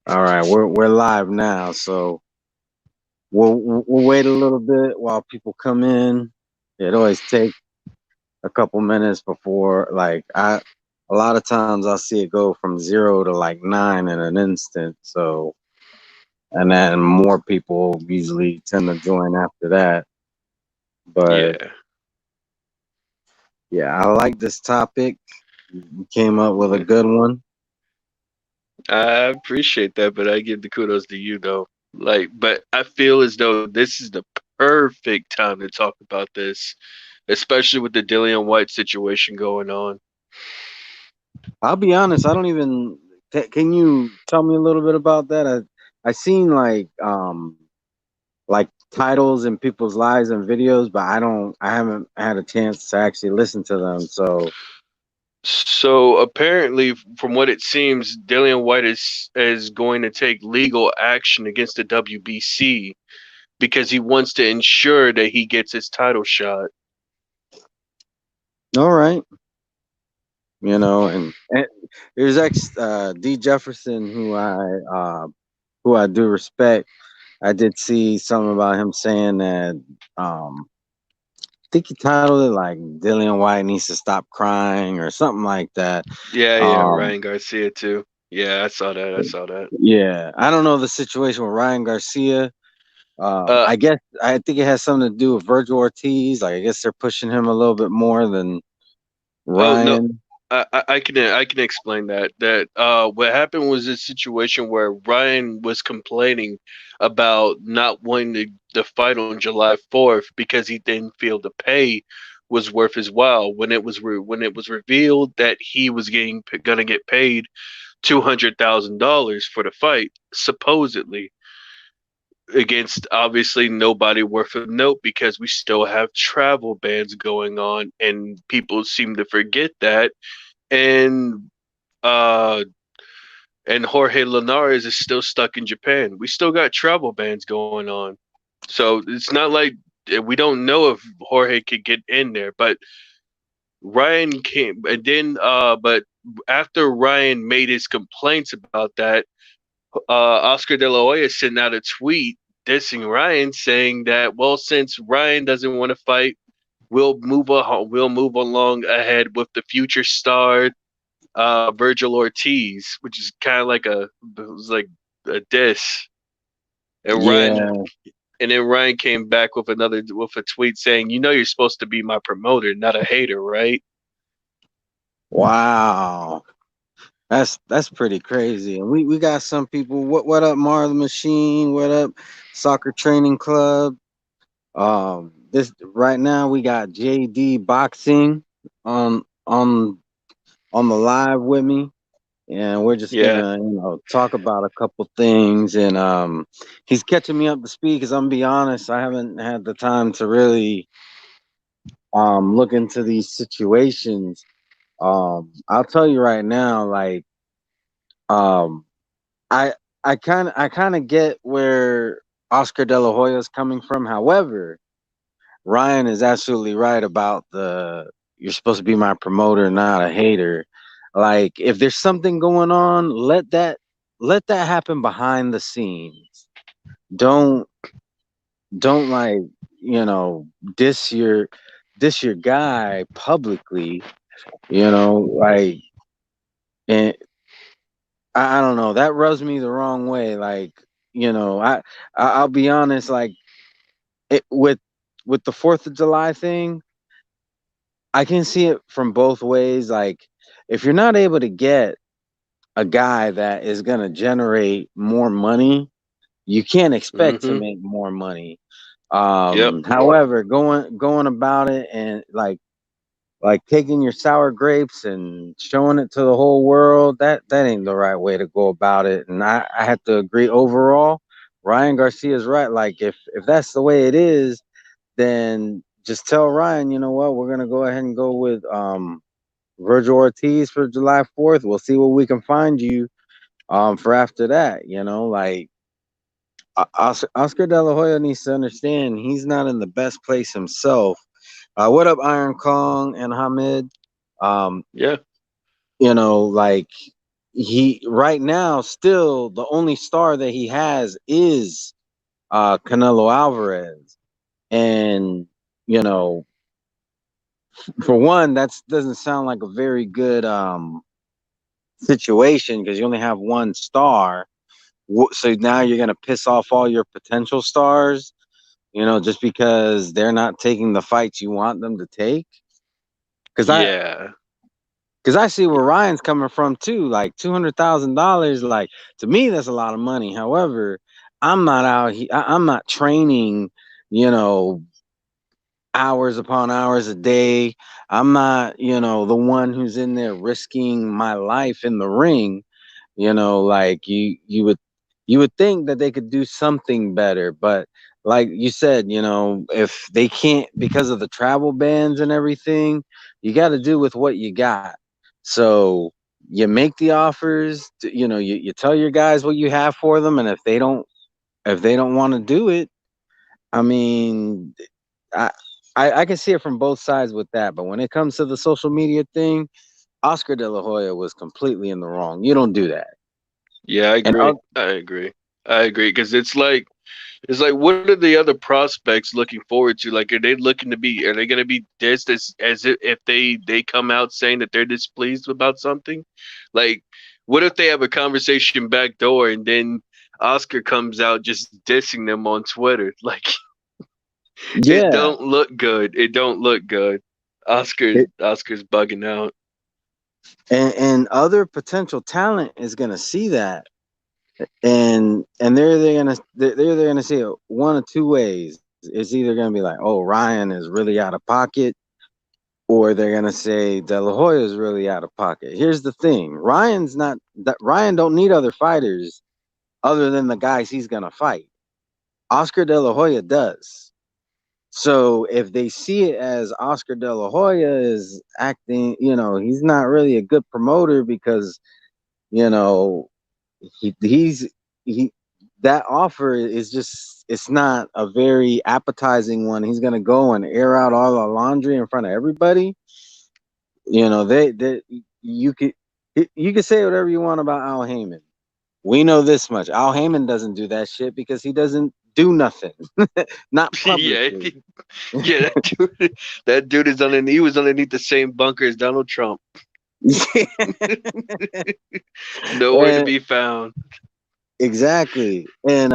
All right, we're live now, so we'll wait a little bit while people come in. It always takes a couple minutes before, like, a lot of times I'll see it go from 0 to like 9 in an instant. So, and then more people usually tend to join after that. But Yeah, yeah, I like this topic. You came up with a good one. I appreciate that, but I give the kudos to you though. Like, but I feel as though this is the perfect time to talk about this, especially with the Dillian White situation going on. I'll be honest, I don't even. Can you tell me a little bit about that? I seen like titles in people's lives and videos, but I haven't had a chance to actually listen to them. So, So apparently, from what it seems, Dillian White is going to take legal action against the WBC because he wants to ensure that he gets his title shot. all right, and there's D Jefferson who I do respect. I did see something about him saying that I think he titled it like Dillian White needs to stop crying or something like that. Yeah, Um, Ryan Garcia too. Yeah, I saw that. I saw that. yeah, I don't know the situation with Ryan Garcia. Uh, I think it has something to do with Virgil Ortiz. Like I guess they're pushing him a little bit more than oh no, Ryan. I can explain that. What happened was a situation where Ryan was complaining about not wanting the fight on July 4th because he didn't feel the pay was worth his while. When it was revealed that he was gonna get paid $200,000 for the fight, supposedly against obviously nobody worth of note because we still have travel bans going on and people seem to forget that and uh Jorge Linares is still stuck in Japan. We still got travel bans going on. So it's not like we don't know if Jorge could get in there, but Ryan came and then but after Ryan made his complaints about that, Oscar De La Hoya sent out a tweet dissing Ryan, saying that well, since Ryan doesn't want to fight, we'll move along ahead with the future star Virgil Ortiz, which is kind of like it was like a diss. And Ryan Yeah. and then Ryan came back with a tweet saying, "You know, you're supposed to be my promoter, not a hater, right?" Wow. That's pretty crazy. And we got some people. What up, Mar the Machine? What up, Soccer Training Club? This right now we got JD Boxing on on on the live with me, and we're just Yeah. gonna talk about a couple things. And he's catching me up to speed because I'm gonna be honest, I haven't had the time to really look into these situations. I'll tell you right now, like um I I kind of get where Oscar De La Hoya is coming from. However, Ryan is absolutely right about the you're supposed to be my promoter, not a hater. Like if there's something going on, let that happen behind the scenes. Don't don't like, you know, diss your diss your guy publicly, like and I don't know, that rubs me the wrong way. Like, I'll be honest, like it with the 4th of July thing, I can see it from both ways. Like, if you're not able to get a guy that is going to generate more money, you can't expect to Mm-hmm. make more money. Yep. However, going about it and like taking your sour grapes and showing it to the whole world, that ain't the right way to go about it. And I have to agree overall. Ryan Garcia is right. Like if that's the way it is, then just tell Ryan, you know what, we're gonna go ahead and go with Virgil Ortiz for July 4th. We'll see what we can find you for after that. Like Oscar De La Hoya needs to understand he's not in the best place himself. What up, Iron Kong and Hamid? Um, Yeah. like he right now still the only star that he has is Canelo Alvarez. And you know, for one, that doesn't sound like a very good situation because you only have one star. So now you're gonna piss off all your potential stars, just because they're not taking the fights you want them to take. Because I Yeah. because I see where Ryan's coming from too. Like $200,000, like to me that's a lot of money. However, I'm not out here. I'm not training, you know, hours upon hours a day. I'm not, the one who's in there risking my life in the ring. Like you would think that they could do something better, but like you said, if they can't because of the travel bans and everything, you got to do with what you got. So you make the offers, you tell your guys what you have for them, and if they don't want to do it, I mean, I, I can see it from both sides with that. But when it comes to the social media thing, Oscar De La Hoya was completely in the wrong. You don't do that. Yeah, I And agree. I agree. I agree because it's like what are the other prospects looking forward to? Like, are they going to be dissed as if they come out saying that they're displeased about something? Like, what if they have a conversation backdoor and then Oscar comes out just dissing them on Twitter? Like, it yeah, don't look good. It don't look good. Oscar's bugging out. and other potential talent is gonna see that, and they're gonna see it one of two ways. It's either gonna be like, oh, Ryan is really out of pocket, or they're gonna say De La Hoya is really out of pocket. Here's the thing: Ryan don't need other fighters other than the guys he's gonna fight. Oscar De La Hoya does. So if they see it as Oscar De La Hoya is acting, he's not really a good promoter because you know he's he that offer is just it's not a very appetizing one. He's gonna go and air out all the laundry in front of everybody. They you could you could say whatever you want about Al Heyman. We know this much: Al Heyman doesn't do that shit because he doesn't do nothing, not Yeah, publicly. yeah. That dude is underneath. He was underneath the same bunker as Donald Trump. Nowhere to And be found. exactly. And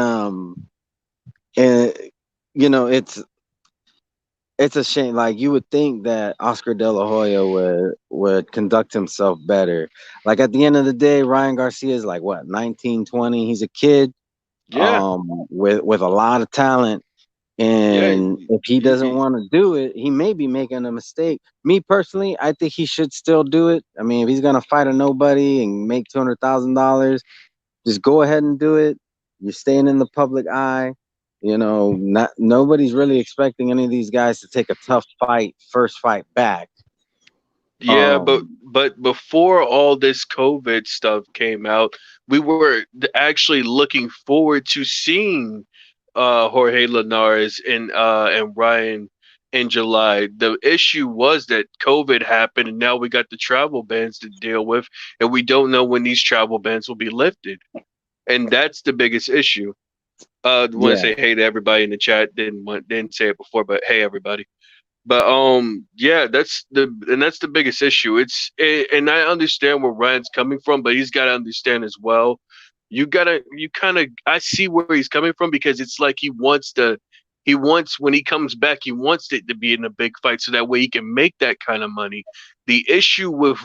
it's a shame. Like you would think that Oscar De La Hoya would conduct himself better. Like at the end of the day, Ryan Garcia is like what, 19, 20. He's a kid, Yeah, with a lot of talent. yeah. And if he doesn't He, want to do it, he may be making a mistake. Me personally, I think he should still do it. I mean, if he's gonna fight a nobody and make $200,000, just go ahead and do it. You're staying in the public eye. Not nobody's really expecting any of these guys to take a tough fight, first fight back. yeah, but Um, but before all this COVID stuff came out, we were actually looking forward to seeing Jorge Linares and Ryan in July. The issue was that COVID happened, and now we got the travel bans to deal with, and we don't know when these travel bans will be lifted, and that's the biggest issue. Want to yeah, say hey to everybody in the chat. Didn't say it before, but hey everybody. But yeah, that's the biggest issue. And I understand where Ryan's coming from, but he's got to understand as well. You kind of I see where he's coming from because it's like he wants when he comes back he wants it to be in a big fight so that way he can make that kind of money. The issue with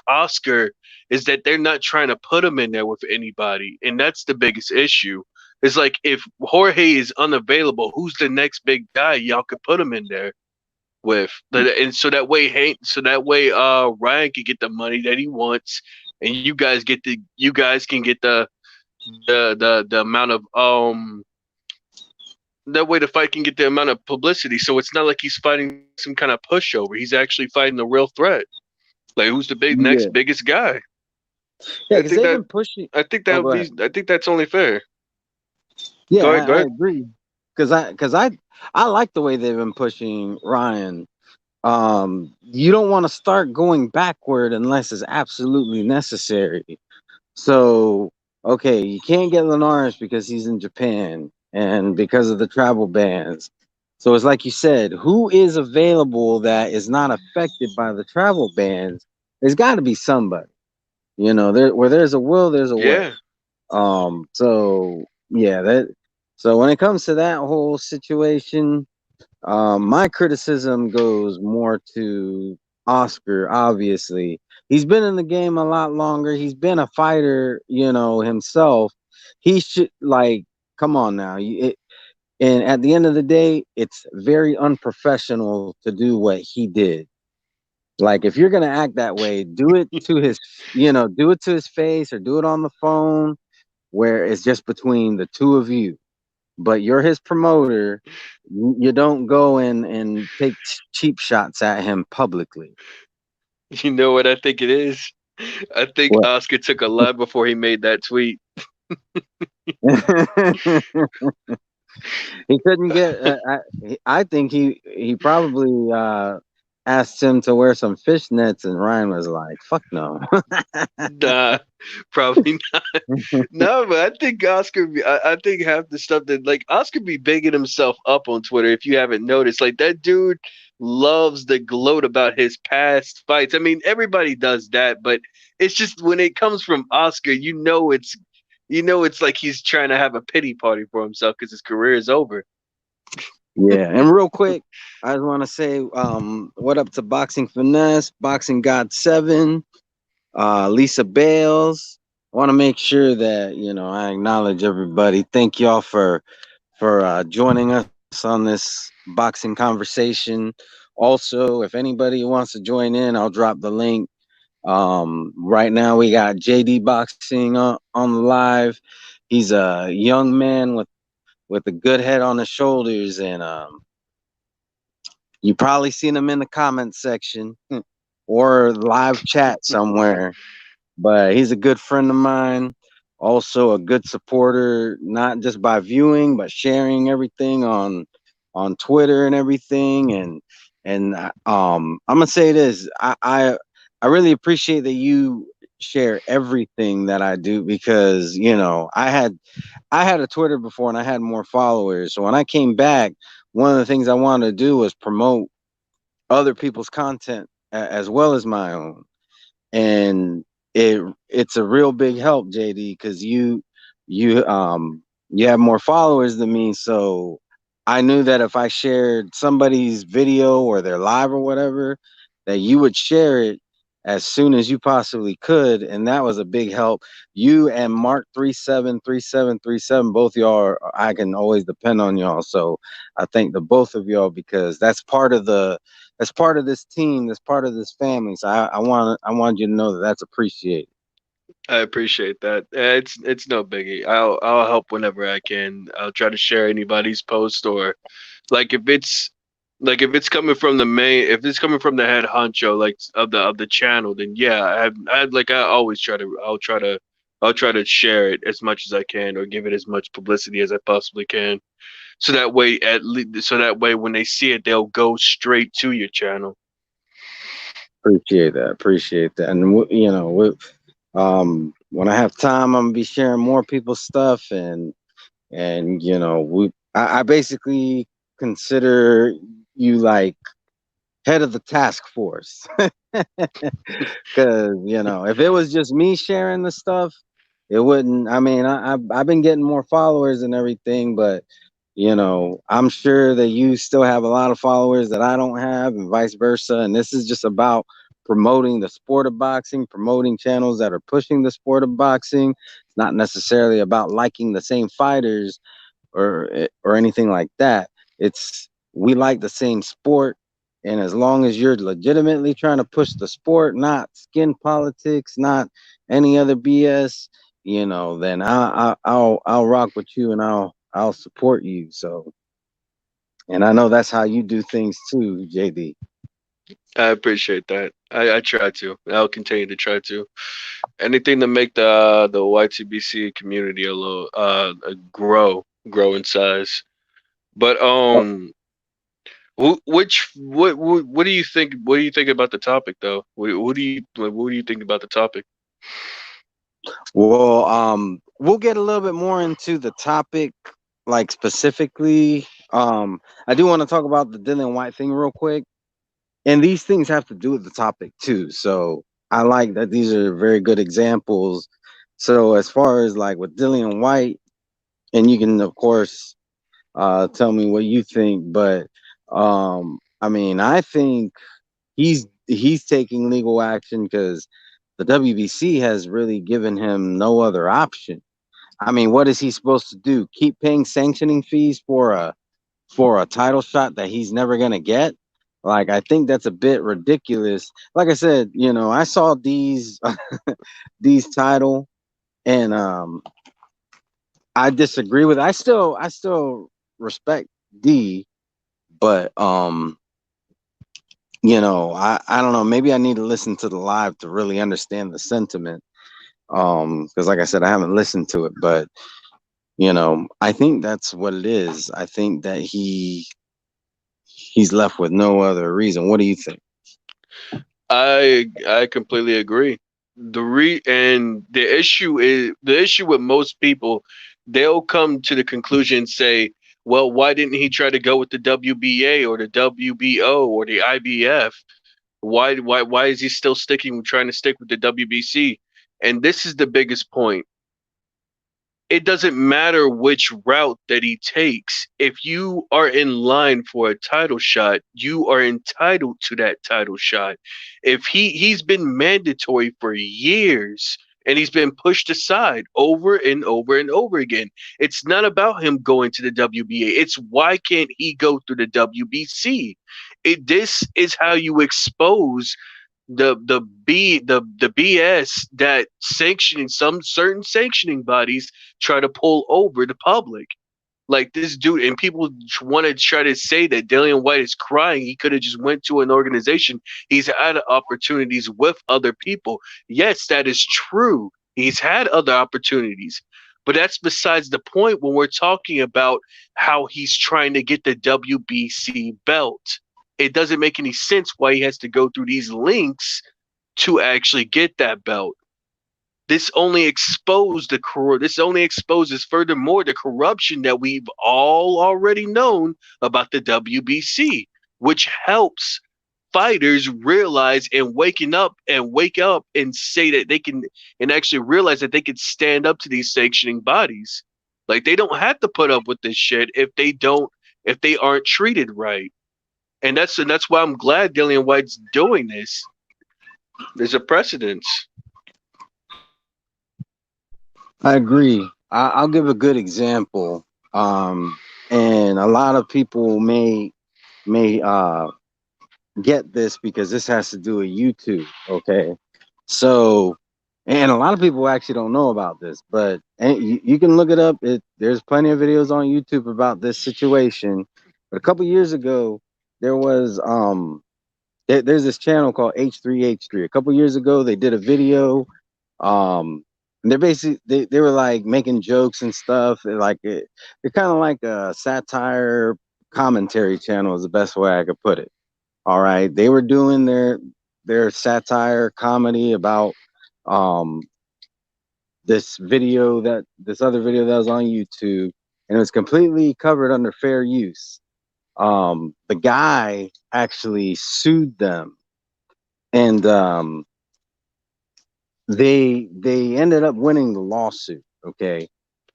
Oscar is that they're not trying to put him in there with anybody, and that's the biggest issue. It's like if Jorge is unavailable, who's the next big guy y'all could put him in there with? And so that way Ryan can get the money that he wants, and you guys can get the amount of that way the fight can get the amount of publicity. So it's not like he's fighting some kind of pushover. He's actually fighting the real threat. Like who's the next yeah, biggest guy? yeah. I Because think they've that been pushing. I think Oh, that go would ahead. be I think that's only fair. Yeah, Go ahead, go I ahead. agree. Because I like the way they've been pushing Ryan. you don't want to start going backward unless it's absolutely necessary. So, okay, you can't get Linares because he's in Japan and because of the travel bans. So it's like you said, who is available that is not affected by the travel bans? There's got to be somebody. There where there's a will, there's a way. Yeah. So yeah, that. So when it comes to that whole situation, my criticism goes more to Oscar. Obviously, he's been in the game a lot longer. He's been a fighter, himself. He should like, come on now. And at the end of the day, it's very unprofessional to do what he did. Like, if you're gonna act that way, do it to his face or do it on the phone, where it's just between the two of you, but you're his promoter. You don't go and take cheap shots at him publicly. You know what I think it is? I think What? Oscar took a lie before he made that tweet. He couldn't get. I think he probably asked him to wear some fishnets, and Ryan was like, "Fuck no." Nah, probably not. No, but I think I think half the stuff that like Oscar be bigging himself up on Twitter. If you haven't noticed, like that dude loves to gloat about his past fights. I mean, everybody does that, but it's just when it comes from Oscar, it's like he's trying to have a pity party for himself because his career is over. Yeah, and real quick, I just want to say, what up to Boxing Finesse, Boxing God 7, Lisa Bales. I want to make sure that I acknowledge everybody. Thank y'all for joining us on this boxing conversation. Also, if anybody wants to join in, I'll drop the link. Right now we got JD Boxing on the live. He's a young man with a good head on his shoulders, and you probably seen him in the comments section or live chat somewhere. But he's a good friend of mine, also a good supporter, not just by viewing but sharing everything on Twitter and everything. And I'm gonna say this: I really appreciate that you share everything that I do, because I had a Twitter before and I had more followers. So when I came back, one of the things I wanted to do was promote other people's content as well as my own. And it's a real big help, JD, because you have more followers than me. So I knew that if I shared somebody's video or their live or whatever, that you would share it as soon as you possibly could, and that was a big help. You and Mark 373737, both y'all I can always depend on y'all. So I thank the both of y'all, because that's part of this team, that's part of this family. So I want you to know that that's appreciated. I appreciate that. It's no biggie. I'll help whenever I can. I'll try to share anybody's post or like if it's coming from the main if it's coming from the head honcho like of the channel, then yeah, I always I'll try to share it as much as I can or give it as much publicity as I possibly can. So that way when they see it they'll go straight to your channel. Appreciate that. And when I have time, I'm gonna be sharing more people's stuff. And I basically consider you like head of the task force. Because if it was just me sharing the stuff, it wouldn't. I mean, I've been getting more followers and everything, but I'm sure that you still have a lot of followers that I don't have, and vice versa. And this is just about promoting the sport of boxing, promoting channels that are pushing the sport of boxing. It's not necessarily about liking the same fighters or anything like that. It's we like the same sport, and as long as you're legitimately trying to push the sport, not skin politics, not any other BS, then I'll rock with you, and I'll support you. So, and I know that's how you do things too, JD. I appreciate that. I try to. I'll continue to try to. Anything to make the YTBC community a little grow in size. But Which what do you think? What do you think about the topic, though? What do you think about the topic? Well, we'll get a little bit more into the topic, like specifically. I do want to talk about the Dylan White thing real quick, and these things have to do with the topic too. So I like that these are very good examples. So as far as like with Dylan White, and you can of course tell me what you think, but I mean, I think he's taking legal action because the WBC has really given him no other option. I mean, what is he supposed to do? Keep paying sanctioning fees for a title shot that he's never gonna get? Like, I think that's a bit ridiculous. Like I said, I saw these these title, and I disagree with it. I still respect D, but I don't know. Maybe I need to listen to the live to really understand the sentiment. Because like I said, I haven't listened to it, but I think that's what it is. I think that he's left with no other reason. What do you think? I completely agree. The issue with most people, they'll come to the conclusion and say, well, why didn't he try to go with the WBA or the WBO or the IBF? Why is he still trying to stick with the WBC? And this is the biggest point. It doesn't matter which route that he takes. If you are in line for a title shot, you are entitled to that title shot. If he's been mandatory for years and he's been pushed aside over and over and over again. It's not about him going to the WBA. It's why can't he go through the WBC? This is how you expose the BS that sanctioning some certain sanctioning bodies try to pull over the public. Like this dude, and people want to try to say that Dillian White is crying. He could have just went to an organization. He's had opportunities with other people. Yes, that is true. He's had other opportunities, but that's besides the point when we're talking about how he's trying to get the WBC belt. It doesn't make any sense why he has to go through these links to actually get that belt. This only exposes furthermore the corruption that we've all already known about the WBC, which helps fighters realize and wake up and say that they can, and actually realize that they can stand up to these sanctioning bodies. Like they don't have to put up with this shit if they aren't treated right. And that's why I'm glad Dillian White's doing this. There's a precedence. I agree. I'll give a good example. And a lot of people may get this because this has to do with YouTube. Okay, so and a lot of people actually don't know about this, but and you can look it up. There's plenty of videos on YouTube about this situation. But a couple years ago, there was there's this channel called H3H3. A couple years ago, they did a video. And they're basically they were like making jokes and stuff. They're kind of like a satire commentary channel is the best way I could put it. All right, they were doing their satire comedy about um this other video that was on YouTube, and it was completely covered under fair use. The guy actually sued them, and they ended up winning the lawsuit. Okay,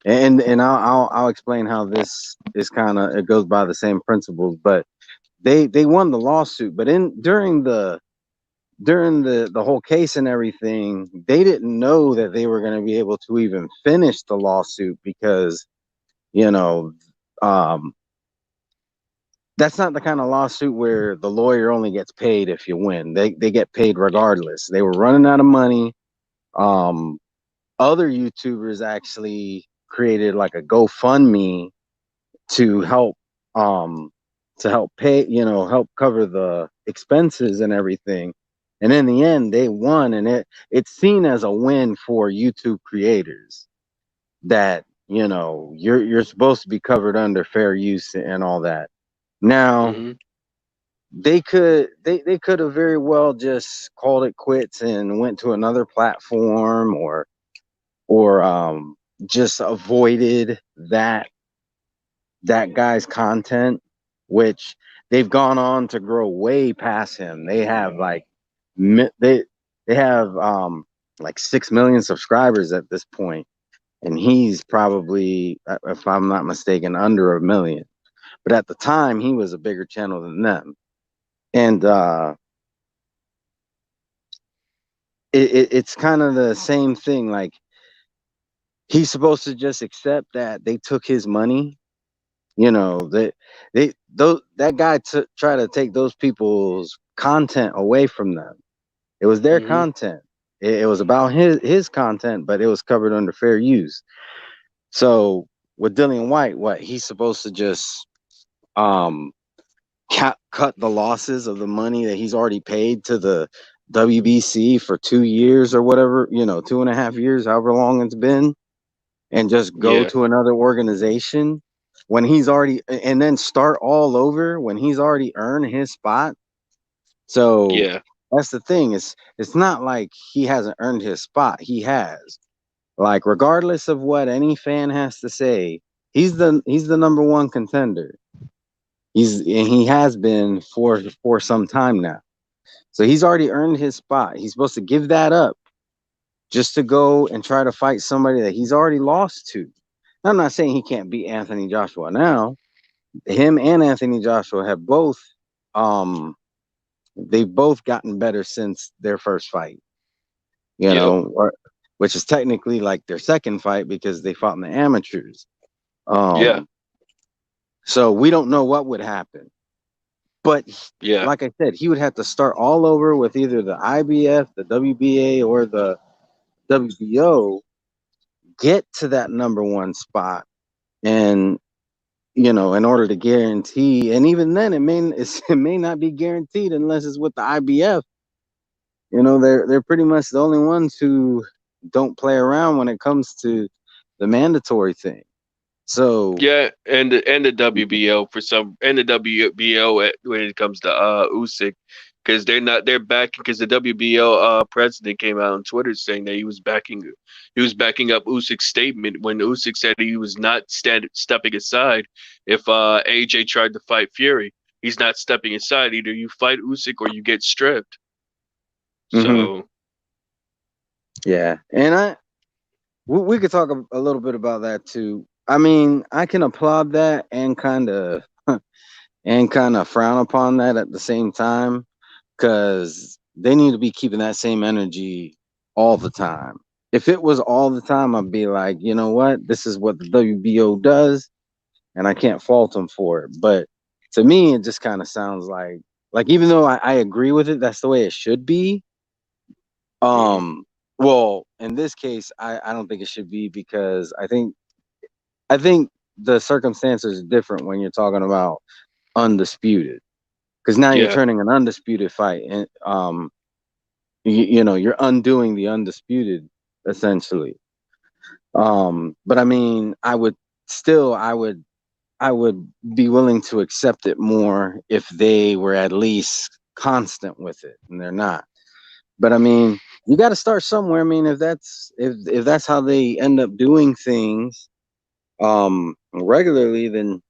and I'll explain how this is kind of it goes by the same principles, but they won the lawsuit. But in during the whole case and everything, they didn't know that they were going to be able to even finish the lawsuit because you know um, that's not the kind of lawsuit where the lawyer only gets paid if you win. They get paid regardless. They were running out of money. Um, Other YouTubers actually created like a GoFundMe to help um pay, help cover the expenses and everything. And in the end, they won, and it's seen as a win for YouTube creators that you're supposed to be covered under fair use and all that. Now, Hmm. they could have very well just called it quits and went to another platform, or just avoided that guy's content, which they've gone on to grow way past him. They have like they have like 6 million subscribers at this point, and he's probably, if I'm not mistaken, under a million. But at the time, he was a bigger channel than them, and it's kind of the same thing. Like, he's supposed to just accept that they took his money. That that guy try to take those people's content away from them. It was their Hmm. content. It was about his content, but it was covered under fair use. So with Dillian White, what he's supposed to just um cut the losses of the money that he's already paid to the WBC for 2 years or whatever, 2.5 years, however long it's been, and just go Yeah, to another organization when he's already, and then start all over when he's already earned his spot. So yeah, that's the thing. It's not like he hasn't earned his spot. He has. Like, regardless of what any fan has to say, he's the number one contender. He has been for some time now. So he's already earned his spot. He's supposed to give that up just to go and try to fight somebody that he's already lost to. I'm not saying he can't beat Anthony Joshua now. Him and Anthony Joshua have both um they've both gotten better since their first fight, yep, which is technically like their second fight because they fought in the amateurs. yeah, Um so we don't know what would happen. But yeah, like I said, he would have to start all over with either the IBF, the WBA, or the WBO, get to that number one spot, and in order to guarantee, and even then, it may not be guaranteed unless it's with the IBF. They're pretty much the only ones who don't play around when it comes to the mandatory thing. So, yeah, and the WBO for some, and the WBO when it comes to Usyk, because they're backing, because the WBO president came out on Twitter saying that he was backing up Usyk's statement when Usyk said he was not stepping aside if AJ tried to fight Fury. He's not stepping aside. Either you fight Usyk or you get stripped. hmm So yeah, and we could talk a little bit about that too. I mean, I can applaud that and kind of frown upon that at the same time, because they need to be keeping that same energy all the time. If it was all the time, I'd be like, you know what, this is what the WBO does, and I can't fault them for it. But to me, it just kind of sounds like even though I agree with it, that's the way it should be. mhm. Um, well, in this case, I don't think it should be, because I think the circumstances are different when you're talking about undisputed, because now you're Yeah, turning an undisputed fight, and you're undoing the undisputed, essentially. But I mean, I would be willing to accept it more if they were at least constant with it, and they're not. But I mean, you got to start somewhere. I mean, if that's how they end up doing things regularly, then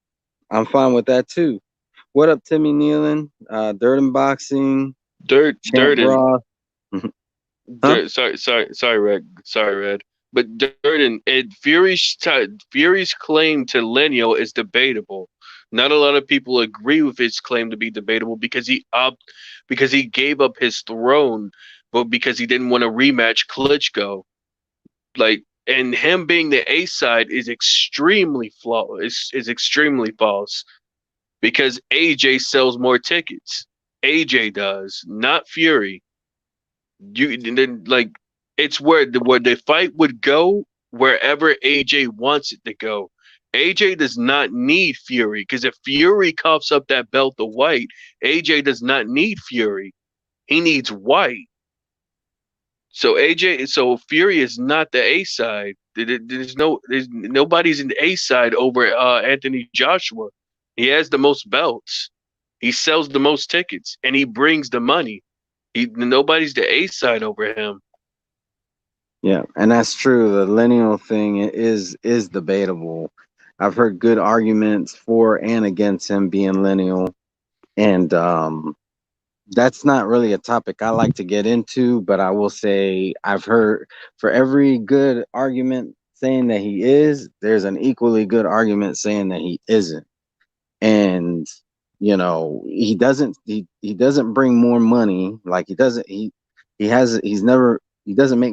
I'm fine with that too. What up, Timmy Nealon? Dirt and Boxing, Champ Dirt and Ross. Huh? sorry, Red. But Durden, Fury's claim to Lenio is debatable. Not a lot of people agree with his claim to be debatable because he gave up his throne, but because he didn't want to rematch Klitschko. Like, and him being the A side is extremely is extremely false because AJ sells more tickets. AJ does, not Fury. You then like it's where the fight would go wherever AJ wants it to go. AJ does not need Fury because if Fury coughs up that belt of white, AJ does not need Fury. He needs white. So Fury is not the A side. There's nobody's in the A side over Anthony Joshua. He has the most belts. He sells the most tickets and he brings the money. Nobody's the A side over him. Yeah, and that's true. The lineal thing is debatable. I've heard good arguments for and against him being lineal, and that's not really a topic I like to get into. But I will say I've heard for every good argument saying that he is, there's an equally good argument saying that he isn't. And he doesn't bring more money. Like he doesn't make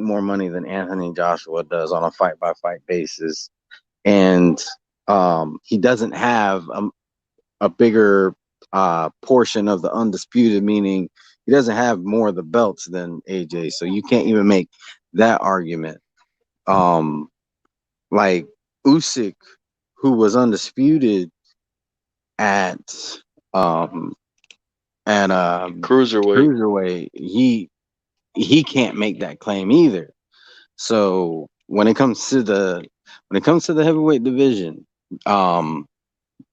more money than Anthony Joshua does on a fight by fight basis. And he doesn't have a bigger portion of the undisputed, meaning he doesn't have more of the belts than AJ, so you can't even make that argument. um like Usyk, who was undisputed at um at Cruiserweight. cruiserweight, he can't make that claim either. So when it comes to the heavyweight division, um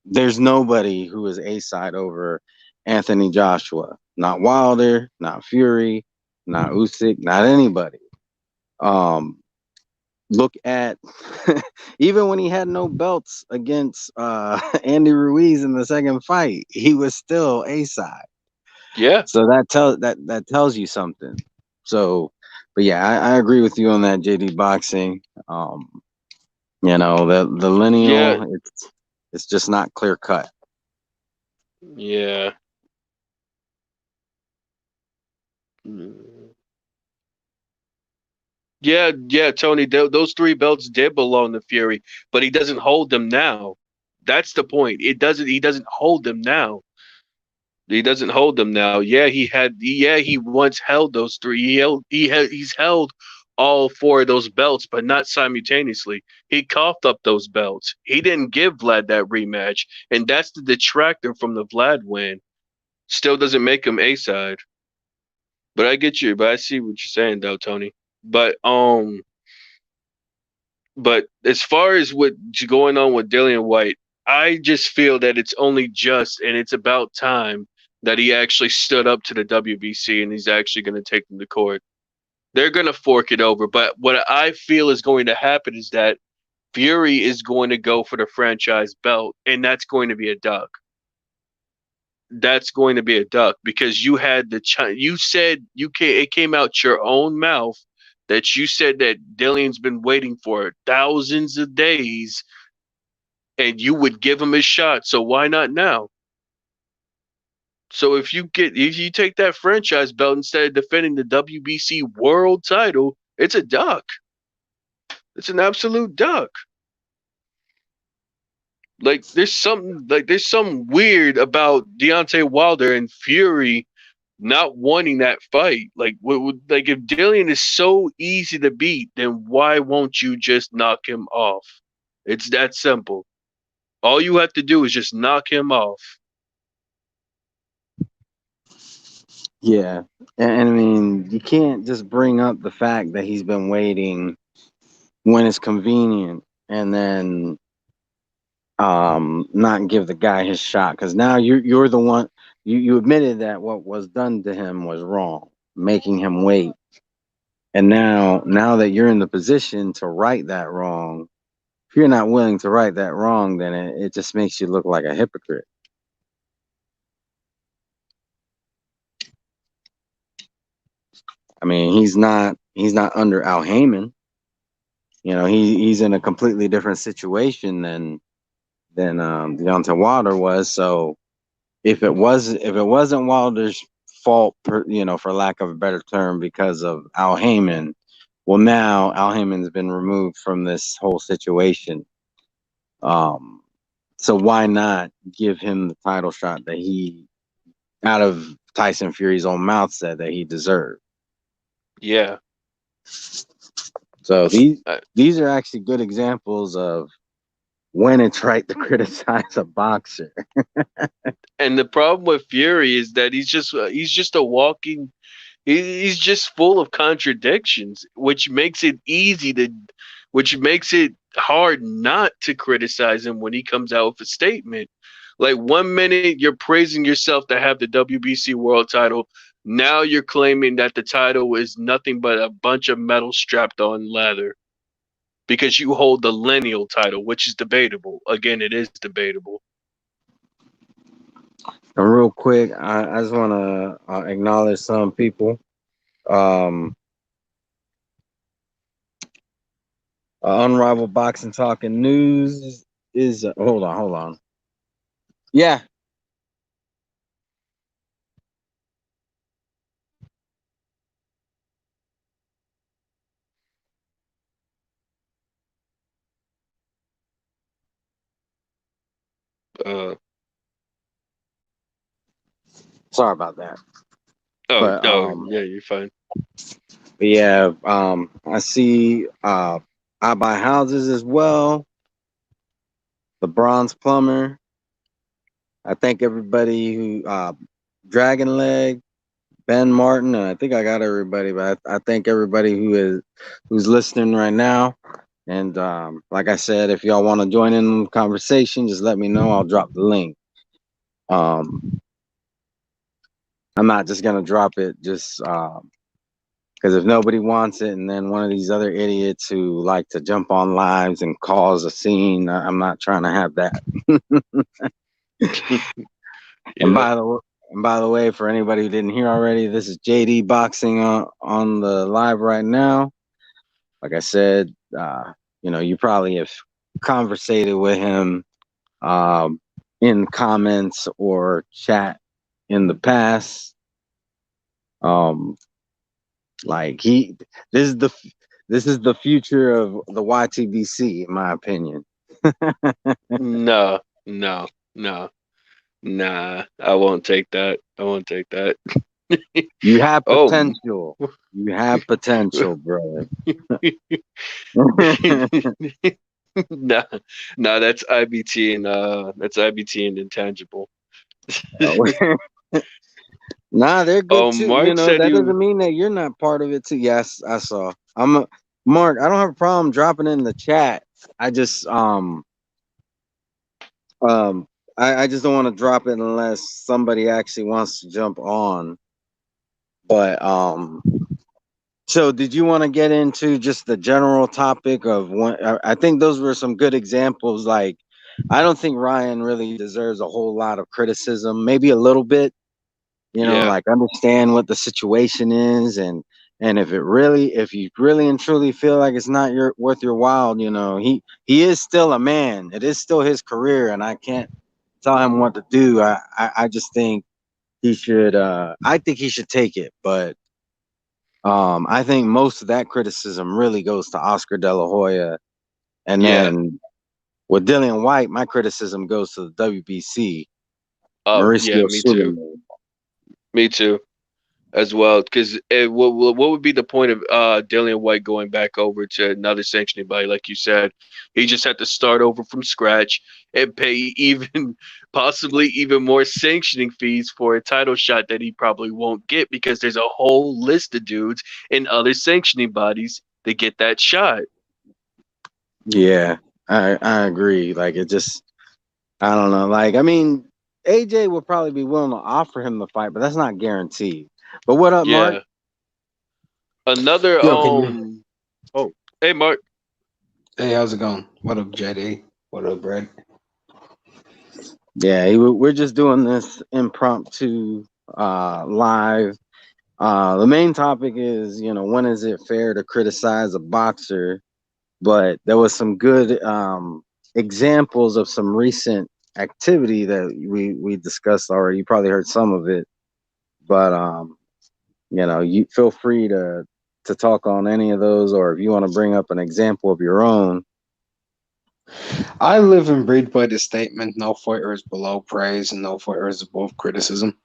there's nobody who is a side over Anthony Joshua. Not Wilder, not Fury, not Usyk, not anybody. Um Look at even when he had no belts against Andy Ruiz in the second fight, he was still a side. Yeah. So that tells you something. So, but yeah, I agree with you on that, JD Boxing. The Yeah. lineal, it's just not clear cut. Yeah. Mm. Yeah, Tony. Those three belts did belong to Fury, but he doesn't hold them now. That's the point. It doesn't. He doesn't hold them now. He doesn't hold them now. Yeah, he had. Yeah, he once held those three. He's held all four of those belts, but not simultaneously. He coughed up those belts. He didn't give Vlad that rematch, and that's the detractor from the Vlad win. Still doesn't make him A side. But I get you. But I see what you're saying, though, Tony. But But as far as what's going on with Dillian White, I just feel that it's only just and it's about time that he actually stood up to the WBC and he's actually going to take them to court. They're going to fork it over. But what I feel is going to happen is that Fury is going to go for the franchise belt, and that's going to be a duck. That's going to be a duck because you had you said it came out your own mouth that you said that Dillian's been waiting for thousands of days and you would give him his shot. So why not now? So if you take that franchise belt instead of defending the WBC world title, it's a duck. It's an absolute duck. There's something weird about Deontay Wilder and Fury not wanting that fight. Like if Dillian is so easy to beat, then why won't you just knock him off? It's that simple. All you have to do is just knock him off. Yeah, and I mean, you can't just bring up the fact that he's been waiting when it's convenient, and then not give the guy his shot, because now you're the one. You admitted that what was done to him was wrong, making him wait. And now that you're in the position to right that wrong, if you're not willing to right that wrong, then it just makes you look like a hypocrite. I mean, he's not under Al Heyman. He's in a completely different situation than Deontay Wilder was. So if it wasn't Wilder's fault, for lack of a better term, because of Al Heyman, well, now Al Heyman's been removed from this whole situation. Um, so why not give him the title shot that he, out of Tyson Fury's own mouth, said that he deserved? Yeah. So these Uh, these are actually good examples of when it's right to criticize a boxer. and the problem with Fury is that he's just a walking he's just full of contradictions, which makes it hard not to criticize him when he comes out with a statement. Like 1 minute you're praising yourself to have the WBC world title. Now you're claiming that the title is nothing but a bunch of metal strapped on leather because you hold the lineal title, which is debatable. Again, it is debatable. And real quick, I just want to acknowledge some people. Um, Unrivaled Boxing Talking News is hold on. Yeah. Uh, Sorry about that. oh, But oh, yeah, you're fine. yeah, I see I buy houses as well. The Bronze Plumber. I thank everybody who Dragon Leg, Ben Martin, and I think I got everybody, but I thank everybody who's listening right now. And like I said, if y'all want to join in the conversation, just let me know. I'll drop the link. Um, I'm not just gonna drop it just because if nobody wants it, and then one of these other idiots who like to jump on lives and cause a scene, I'm not trying to have that. And Yeah. by the way, for anybody who didn't hear already, this is JD Boxing on the live right now. Like I said, you probably have conversated with him in comments or chat in the past. Um, like this is the this is the future of the YTBC, in my opinion. No, no, no, nah. I won't take that. I won't take that. You have Oh, potential. You have potential, brother. nah, nah. That's IBT and intangible. Nah, they're good too. You Mark know, said that you. doesn't mean that you're not part of it too. Yes, I saw. Mark, I don't have a problem dropping it in the chat. I just um I just don't want to drop it unless somebody actually wants to jump on. But so did you want to get into just the general topic of one I think those were some good examples. Like I don't think Ryan really deserves a whole lot of criticism, maybe a little bit, Yeah, like understand what the situation is, and if you really and truly feel like it's not worth your while, he is still a man. It is still his career, and I can't tell him what to do. I just think he should I think he should take it, but I think most of that criticism really goes to Oscar De La Hoya, and yeah. then with Dillian White, my criticism goes to the WBC, Oh, yeah. Mauricio Me too. Suleiman. Me too. As well, because what would be the point of Dillian White going back over to another sanctioning body? Like you said, he just had to start over from scratch and pay even possibly even more sanctioning fees for a title shot that he probably won't get because there's a whole list of dudes in other sanctioning bodies that get that shot. Yeah, I agree. Like it just I don't know. Like I mean, AJ would probably be willing to offer him the fight, but that's not guaranteed. But what up, Mark? Yeah. Another Yo, can you? oh, hey Mark. Hey, how's it going? What up, JD? What up, Brad? Yeah, we're just doing this impromptu live. The main topic is, when is it fair to criticize a boxer? But there was some good examples of some recent activity that we discussed already. You probably heard some of it, but you feel free to talk on any of those, or if you want to bring up an example of your own. I live and breathe by the statement: no fighter is below praise, and no fighter is above criticism.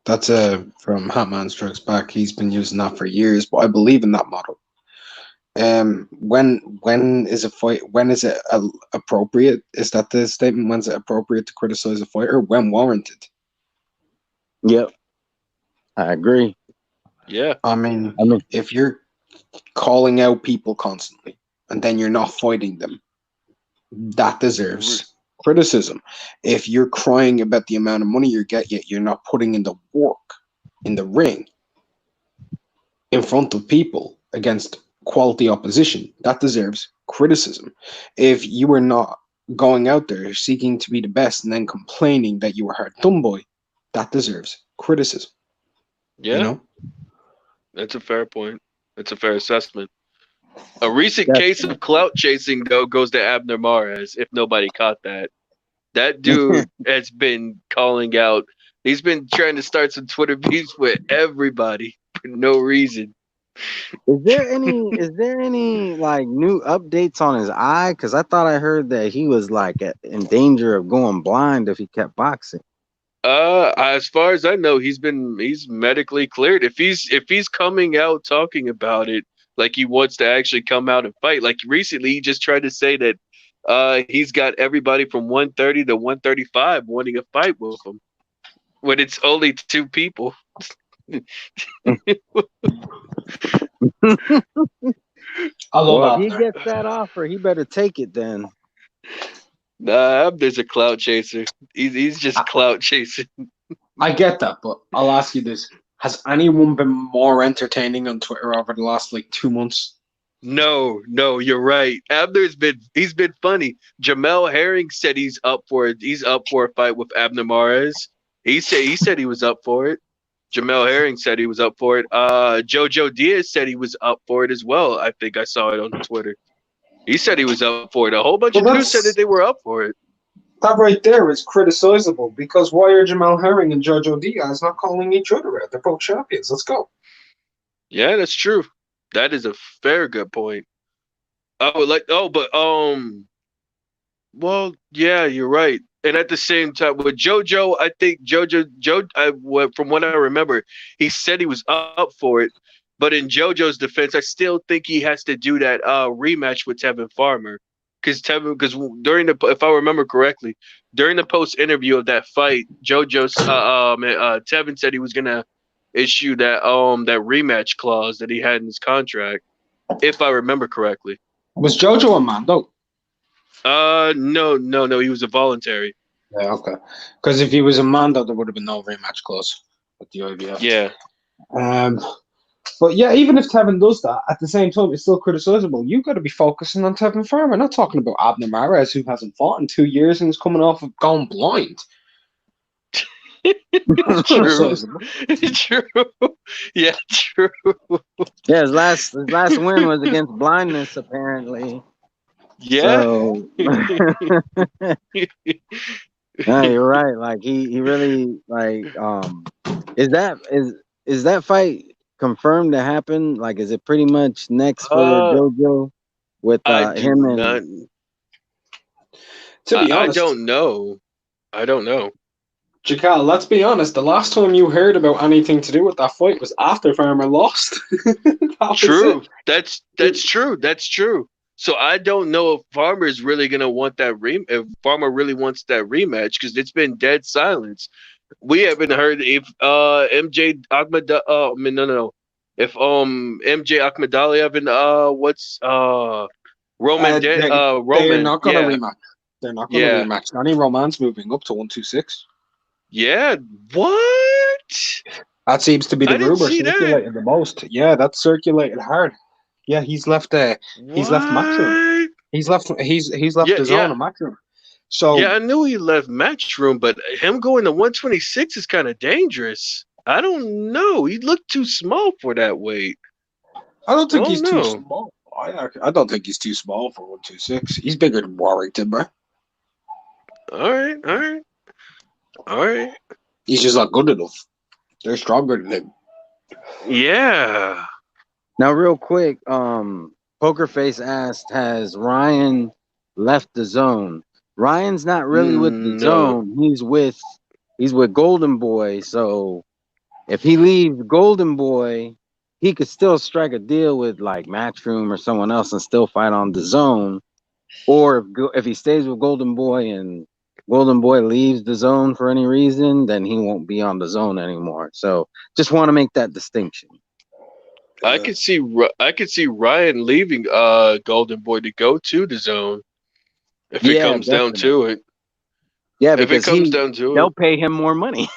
That's from Hatman Strikes Back. He's been using that for years, but I believe in that motto. When is a fight? When is it appropriate? Is that the statement? When's it appropriate to criticize a fighter? When warranted? Yep, I agree. Yeah. I mean, I mean, if you're calling out people constantly and then you're not fighting them, that deserves criticism. If you're crying about the amount of money you get, yet you're not putting in the work in the ring in front of people against quality opposition, that deserves criticism. If you are not going out there seeking to be the best and then complaining that you were hard done by, that deserves criticism. You Yeah, know? that's a fair point. That's a fair assessment. A recent case Definitely. of clout chasing, though, goes to Abner Mares, if nobody caught that. That dude has been calling out. He's been trying to start some Twitter beefs with everybody for no reason. Is there any like new updates on his eye? Because I thought I heard that he was like in danger of going blind if he kept boxing. As far as I know, he's medically cleared. If he's coming out talking about it, like he wants to actually come out and fight. Like recently, he just tried to say that he's got everybody from 130 to 135 wanting a fight with him when it's only two people. I love Well, if he Abner. gets that offer, he better take it then. Nah, Abner's a clout chaser. He's just clout chasing. I get that, but I'll ask you this. Has anyone been more entertaining on Twitter over the last like 2 months? No, you're right. He's been funny. Jamel Herring said he's up for it. He's up for a fight with Abner Mares. He said he was up for it. Jamel Herring said he was up for it. Jojo Diaz said he was up for it as well. I think I saw it on Twitter. He said he was up for it. A whole bunch Well, of dudes said that that's they were up for it. that right there is criticizable because why are Jamal Herring and Jojo Diaz not calling each other out? They're both champions. Let's go. Yeah, that's true. That is a fair good point. Well, yeah, you're right. And at the same time, with JoJo, I think from what I remember, he said he was up for it. But in JoJo's defense, I still think he has to do that rematch with Tevin Farmer, because during the, if I remember correctly, during the post interview of that fight, Tevin said he was gonna issue that rematch clause that he had in his contract, if I remember correctly. Was Jojo a Mando? No, he was a voluntary. Yeah, okay. Because if he was a Mando, there would have been no rematch clause with the IBF. Yeah. Um, but yeah, even if Tevin does that, at the same time, it's still criticizable. You've got to be focusing on Tevin Farmer, not talking about Abner Mares, who hasn't fought in 2 years and is coming off of going blind. That's True. criticizable. True. Yeah, true. Yeah, his last win was against blindness, apparently. Yeah. So, no, you're right. Like he really like is that fight confirmed to happen? Like, is it pretty much next for uh, JoJo with I do him not. and? To be I honest, don't know. I don't know. Jakal, let's be honest. The last time you heard about anything to do with that fight was after Farmer lost. That was True. it. That's true. That's true. So I don't know if Farmer is really gonna want that if Farmer really wants that rematch, because it's been dead silence. We haven't heard if MJ Ahmed I mean, no. If MJ Akhmadaliev and what's They're Roman, not going to rematch. They're not going to yeah, rematch. Danny Roman's moving up to 126. yeah. What? That seems to be the I didn't rumor see that. circulating the most. Yeah, that's circulated hard. Yeah, he's left. He's left Matchroom. What? He's left. He's left Yeah, his own yeah, a Matchroom. yeah. So I knew he left Matchroom, but him going to 126 is kind of dangerous. I don't know. He looked too small for that weight. I don't I think don't he's too know. small. I don't think he's too small for 126. He's bigger than Warrington, bro. All right, all right, all right. He's just not good enough. They're stronger than him. Yeah. Now, real quick, Pokerface asked, has Ryan left the zone? Ryan's not really with the No. zone. He's with Golden Boy. So if he leaves Golden Boy, he could still strike a deal with like Matchroom or someone else and still fight on the zone. Or if he stays with Golden Boy and Golden Boy leaves the zone for any reason, then he won't be on the zone anymore. So just want to make that distinction. I could see Ryan leaving Golden Boy to go to the zone if it Yeah, comes down to definitely. it. Yeah, If it because comes down to they'll it, pay him more money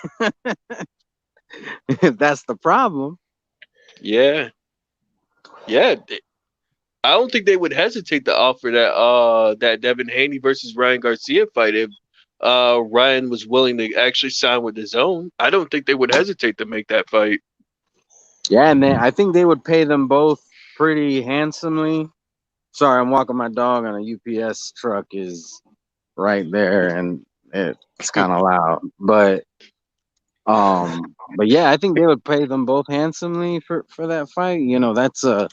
if that's the problem. yeah, yeah. I don't think they would hesitate to offer that Devin Haney versus Ryan Garcia fight if Ryan was willing to actually sign with his own. I don't think they would hesitate to make that fight. Yeah, and I think they would pay them both pretty handsomely. Sorry, I'm walking my dog, and a UPS truck is right there, and it's kind of loud. But yeah, I think they would pay them both handsomely for that fight. You know, that's a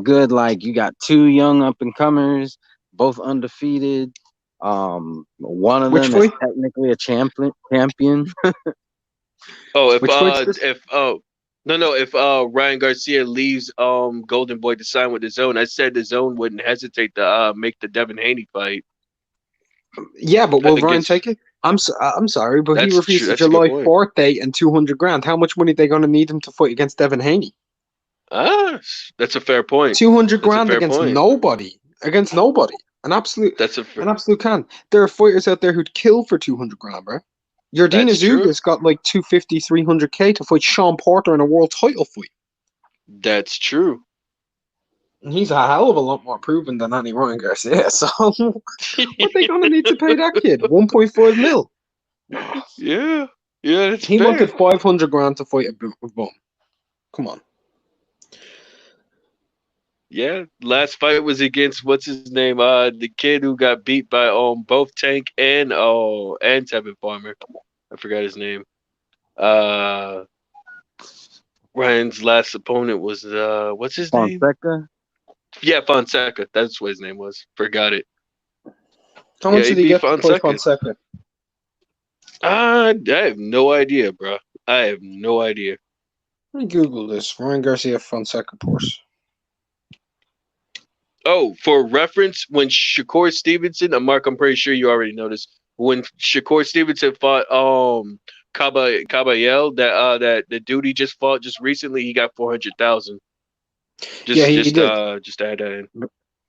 good, like, you got two young up and comers, both undefeated. One of Which them is fight? technically a champion. Oh, Which fight's this? if no, if Ryan Garcia leaves Golden Boy to sign with his own, I said his own wouldn't hesitate to make the Devin Haney fight Yeah, but will Ryan against. take it? I'm sorry, but he That's true. refused a That's a good July point. 4th date and 200 grand. How much money are they going to need him to fight against Devin Haney? Ah, that's a fair point. 200 That's a grand fair against point. nobody. Against nobody. An absolute, That's an absolute can. There are fighters out there who'd kill for 200 grand, bro. Jordina that's true. Zuga's got like 250, 300K to fight Sean Porter in a world title fight. That's true. And he's a hell of a lot more proven than any Ryan Garcia. So what are they going to need to pay that kid? 1.5 mil. Yeah, yeah, that's He fair. wanted 500 grand to fight a bum. Come on. Yeah, last fight was against what's his name? The kid who got beat by both Tank and Tevin Farmer. I forgot his name. Uh, Ryan's last opponent was what's his name? Fonseca. Yeah, Fonseca. That's what his name was. Forgot it. How Yeah, much he did he beat get to fight Fonseca. Fonseca? I have no idea, bro. I have no idea. Let me Google this. Ryan Garcia Fonseca Porsche. Oh, for reference, when Shakur Stevenson, Mark, I'm pretty sure you already noticed. When Shakur Stevenson fought Caballel, that the dude he just fought just recently, he got 400,000. Yeah, he did. Just to add that in.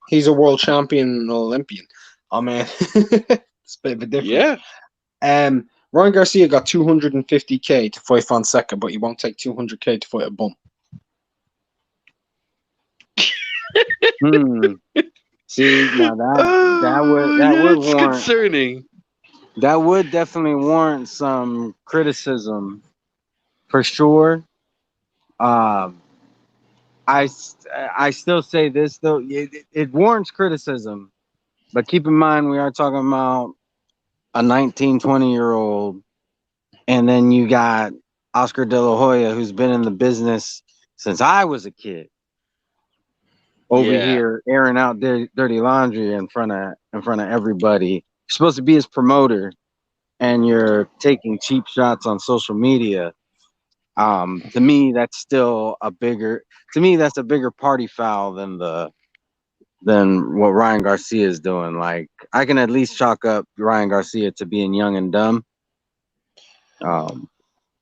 He's a world champion and Olympian. Oh man, it's a bit of a difference. Yeah. Ryan Garcia got 250K to fight Fonseca, but he won't take 200K to fight a bum. See, now that would it's warrant, concerning. that would definitely warrant some criticism for sure. I still say this though, it warrants criticism, but keep in mind we are talking about a 19, 20-year-old, and then you got Oscar De La Hoya, who's been in the business since I was a kid, over here airing out dirty laundry in front of everybody. You're supposed to be his promoter, and you're taking cheap shots on social media. To me, that's still a bigger. To me, that's a bigger party foul than what Ryan Garcia is doing. Like, I can at least chalk up Ryan Garcia to being young and dumb.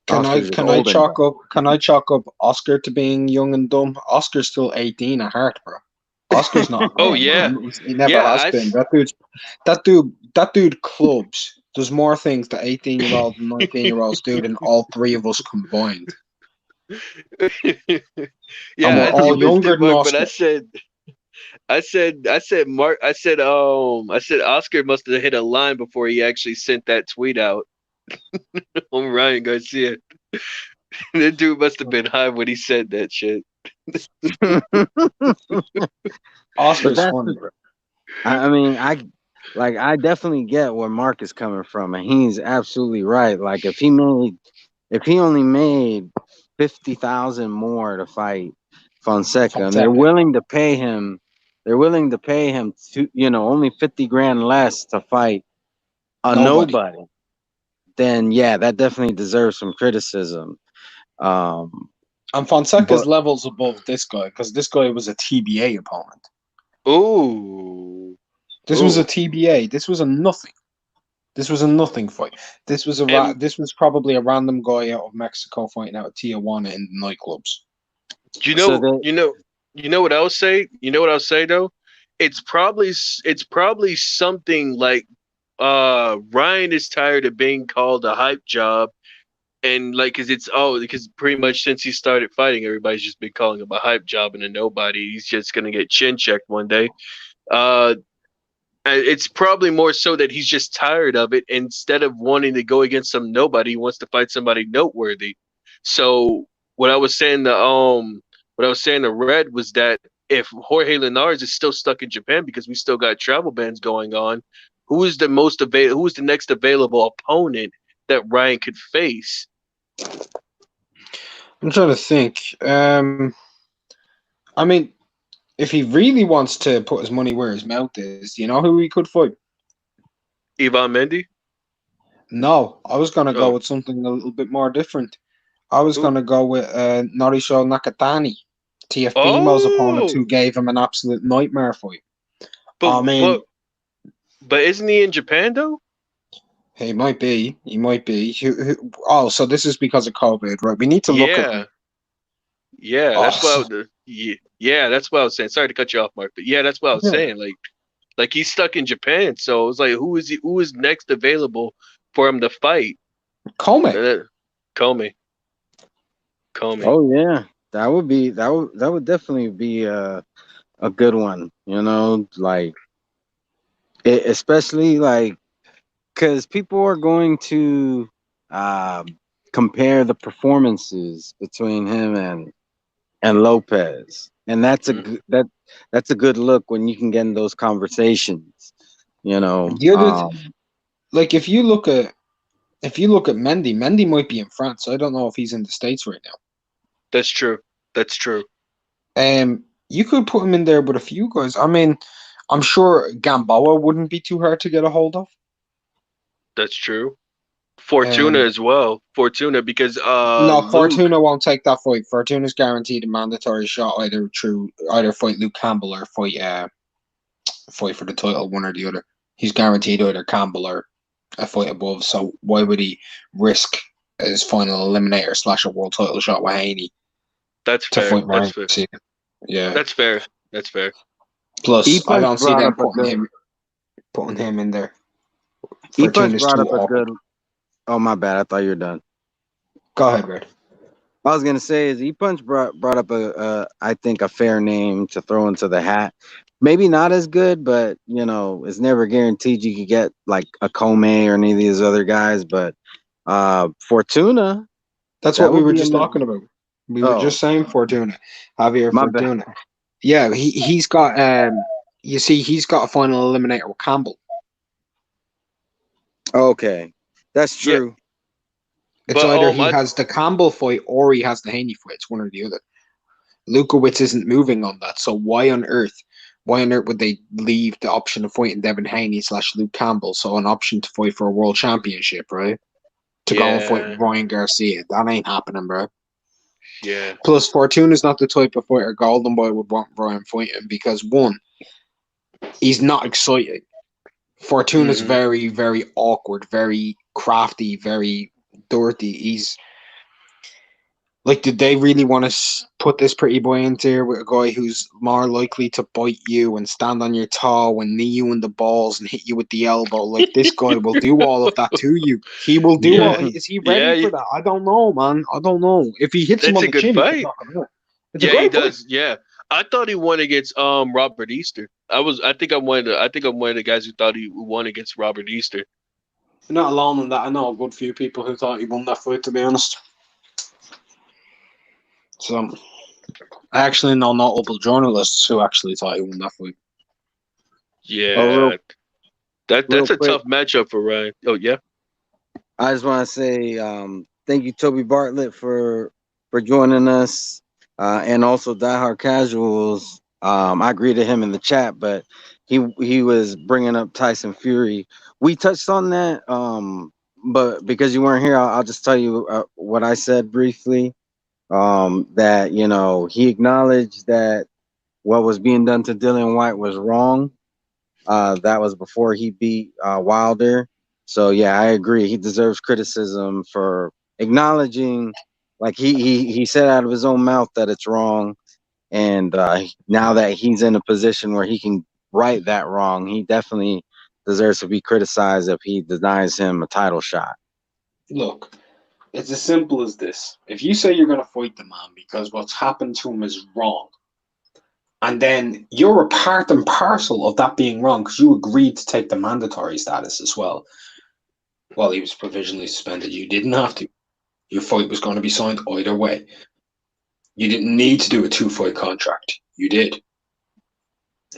Can I chalk up Oscar to being young and dumb? Oscar's still 18 at heart, bro. Oscar's not. Oh yeah, he never has been. That dude clubs does more things that 18-year-olds and 19-year-olds do than all three of us combined. Yeah, and we're all younger than Oscar. But I said Mark. I said Oscar must have hit a line before he actually sent that tweet out on Ryan Garcia. That dude must have been high when he said that shit. Oscar's funny, bro. I mean, I definitely get where Mark is coming from, and he's absolutely right. Like, if he only made 50,000 more to fight Fonseca, and they're willing to pay him to, only 50 grand less to fight a nobody, then yeah, that definitely deserves some criticism. And Fonseca's levels above this guy, because this guy was a TBA opponent. Ooh. This was a TBA. This was a nothing. This was a nothing fight. This was this was probably a random guy out of Mexico fighting out of Tijuana in the nightclubs. You know what I'll say? You know what I'll say though? It's probably something like Ryan is tired of being called a hype job, and like, because pretty much since he started fighting, everybody's just been calling him a hype job and a nobody. He's just gonna get chin checked one day. Uh, it's probably more so that he's just tired of it. Instead of wanting to go against some nobody, he wants to fight somebody noteworthy. So what I was saying to Red was that if Jorge Linares is still stuck in Japan because we still got travel bans going on, who is the next available opponent that Ryan could face? I'm trying to think. I mean, if he really wants to put his money where his mouth is, you know who he could fight? Ivan Mendy? No, I was gonna go Oh, with something a little bit more different. I was who? gonna go with Norisho Nakatani, TFBMO's opponent, Oh, who gave him an absolute nightmare fight. but I but mean, but isn't he in Japan though? he might be. He might be. Oh, so this is because of COVID, right? We need to look at Yeah. like. Yeah, Oh, that's what yeah, that's what I was saying. Sorry to cut you off, Mark, but yeah, that's what I was yeah, saying. Like he's stuck in Japan, so it's like who is next available for him to fight? Kome. Uh, Comey, Comey. Oh yeah, that would definitely be a good one. Like especially like because people are going to um, compare the performances between him and Lopez, and Mm. that's a good look when you can get in those conversations. You know, The other, like, if you look at Mendy, Mendy might be in France. I don't know if he's in the States right That's true. That's true. now. You could put him in there with a few guys. I mean, I'm sure Gamboa wouldn't be too hard to get a hold of. That's true. Fortuna Um, as well. Fortuna because no, Luke. Fortuna won't take that fight. Fortuna's guaranteed a mandatory shot either fight Luke Campbell or fight for the title, one or the other. He's guaranteed either Campbell or a fight above. So why would he risk his final eliminator slash a world title shot with Haney That's to fair. fight That's Ryan fair. Garcia? Yeah. That's fair. That's fair. Plus, E I Punch don't see brought them up a putting him in there. E Punch Fortuna's brought too up a awkward. good. Oh my bad, I thought you were done. Go ahead, Red. I was gonna say is E Punch brought up I think a fair name to throw into the hat. Maybe not as good, but it's never guaranteed you could get like a Comey or any of these other guys. But Fortuna, That's that what we would were be just in. talking about. We were Oh just saying Fortuna, Javier my bad. Fortuna. Yeah, he's got you see, he's got a final eliminator with Campbell. Okay, that's Yeah, true. It's but either he I has the Campbell fight or he has the Haney fight. It's one or the other. Lukowitz isn't moving on that, so why on earth would they leave the option of fighting Devin Haney slash Luke Campbell? So an option to fight for a world championship, right? To go and fight yeah, Ryan Garcia. That ain't happening, bro. yeah. Plus, Fortuna's not the type of fighter Golden Boy would want Ryan fighting because one, he's not exciting. Fortuna's Hmm. very, very awkward, very crafty, very dirty. He's like, did they really want to put this pretty boy into here with a guy who's more likely to bite you and stand on your toe and knee you in the balls and hit you with the elbow? Like, this guy will do all of that to you. He will do all. Yeah, Is he yeah. ready for that? I don't know, man. I don't know. If he hits him That's on a the good chin, he could fight. knock him out. It's a Yeah, he great fight. does. Yeah, I thought he won against Robert Easter. I think I'm one of the guys who thought he won against Robert Easter. Not alone in that. I know a good few people who thought he won that fight, to be honest. So, I actually know notable journalists who actually thought he won that fight. Oh, Yeah, real that's a quick, tough matchup for Ryan. Oh yeah. I just want to say thank you, Toby Bartlett, for joining us, and also Diehard Casuals. I greeted him in the chat, but he was bringing up Tyson Fury. We touched on that, but because you weren't here, I'll just tell you what I said briefly. That he acknowledged that what was being done to Dillian White was wrong. That was before he beat Wilder. So yeah, I agree. He deserves criticism for acknowledging, like he said out of his own mouth that it's wrong, and now that he's in a position where he can right that wrong, he definitely deserves to be criticized if he denies him a title shot. Look, it's as simple as this. If you say you're going to fight the man because what's happened to him is wrong, and then you're a part and parcel of that being wrong because you agreed to take the mandatory status as well. Well, he was provisionally suspended. You didn't have to. Your fight was going to be signed either way. You didn't need to do a 2-fight contract. You did.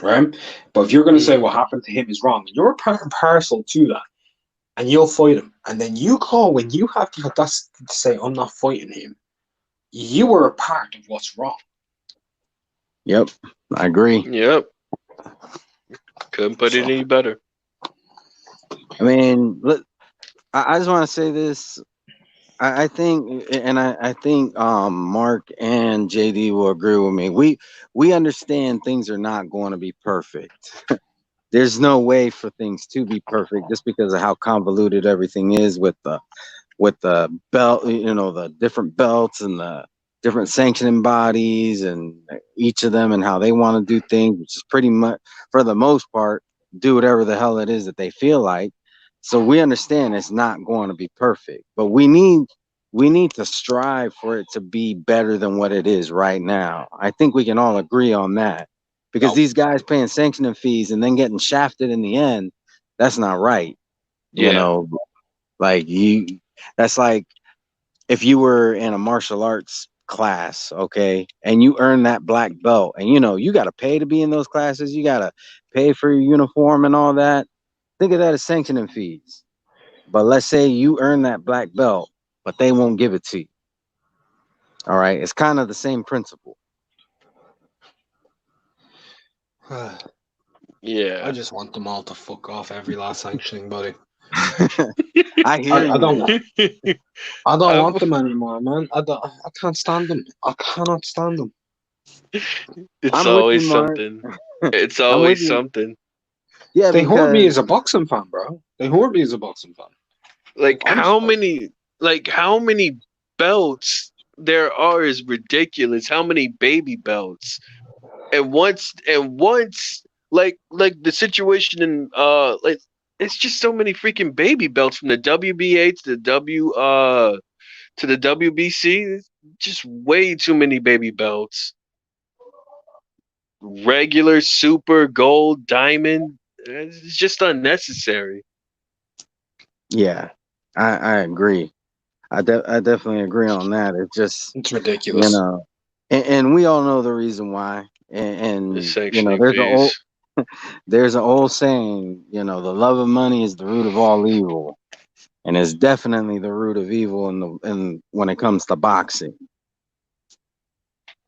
Right? But if you're going to say what happened to him is wrong, you're a part and parcel to that, and you'll fight him. And then you call when you have the audacity to say, I'm not fighting him, you were a part of what's wrong. Yep, I agree. Yep. Couldn't put it any better. I mean, look, I just want to say this. I think, and I think Mark and JD will agree with me. We understand things are not going to be perfect. There's no way for things to be perfect just because of how convoluted everything is with the belt, the different belts and the different sanctioning bodies and each of them and how they want to do things, which is pretty much, for the most part, do whatever the hell it is that they feel like. So we understand it's not going to be perfect, but we need to strive for it to be better than what it is right now. I think we can all agree on that, because these guys paying sanctioning fees and then getting shafted in the end, that's not right. Yeah. That's like if you were in a martial arts class, okay, and you earn that black belt, and you got to pay to be in those classes, you got to pay for your uniform and all that. Think of that as sanctioning fees. But let's say you earn that black belt, but they won't give it to you. All right, it's kind of the same principle. Yeah. I just want them all to fuck off every last sanctioning body. I hear you. I don't want them anymore, man. I can't stand them. I cannot stand them. It's always something. It's always something. Yeah, they hurt me as a boxing fan, bro. They hurt me as a boxing fan. Like how many belts there are is ridiculous. How many baby belts? And once like the situation in like it's just so many freaking baby belts from the WBA to the WBC. Just way too many baby belts. Regular, super, gold, diamond. It's just unnecessary. Yeah, I agree. I definitely agree on that. It's ridiculous. And we all know the reason why. And The sanctioning fees. there's an old saying, the love of money is the root of all evil, and it's definitely the root of evil in when it comes to boxing.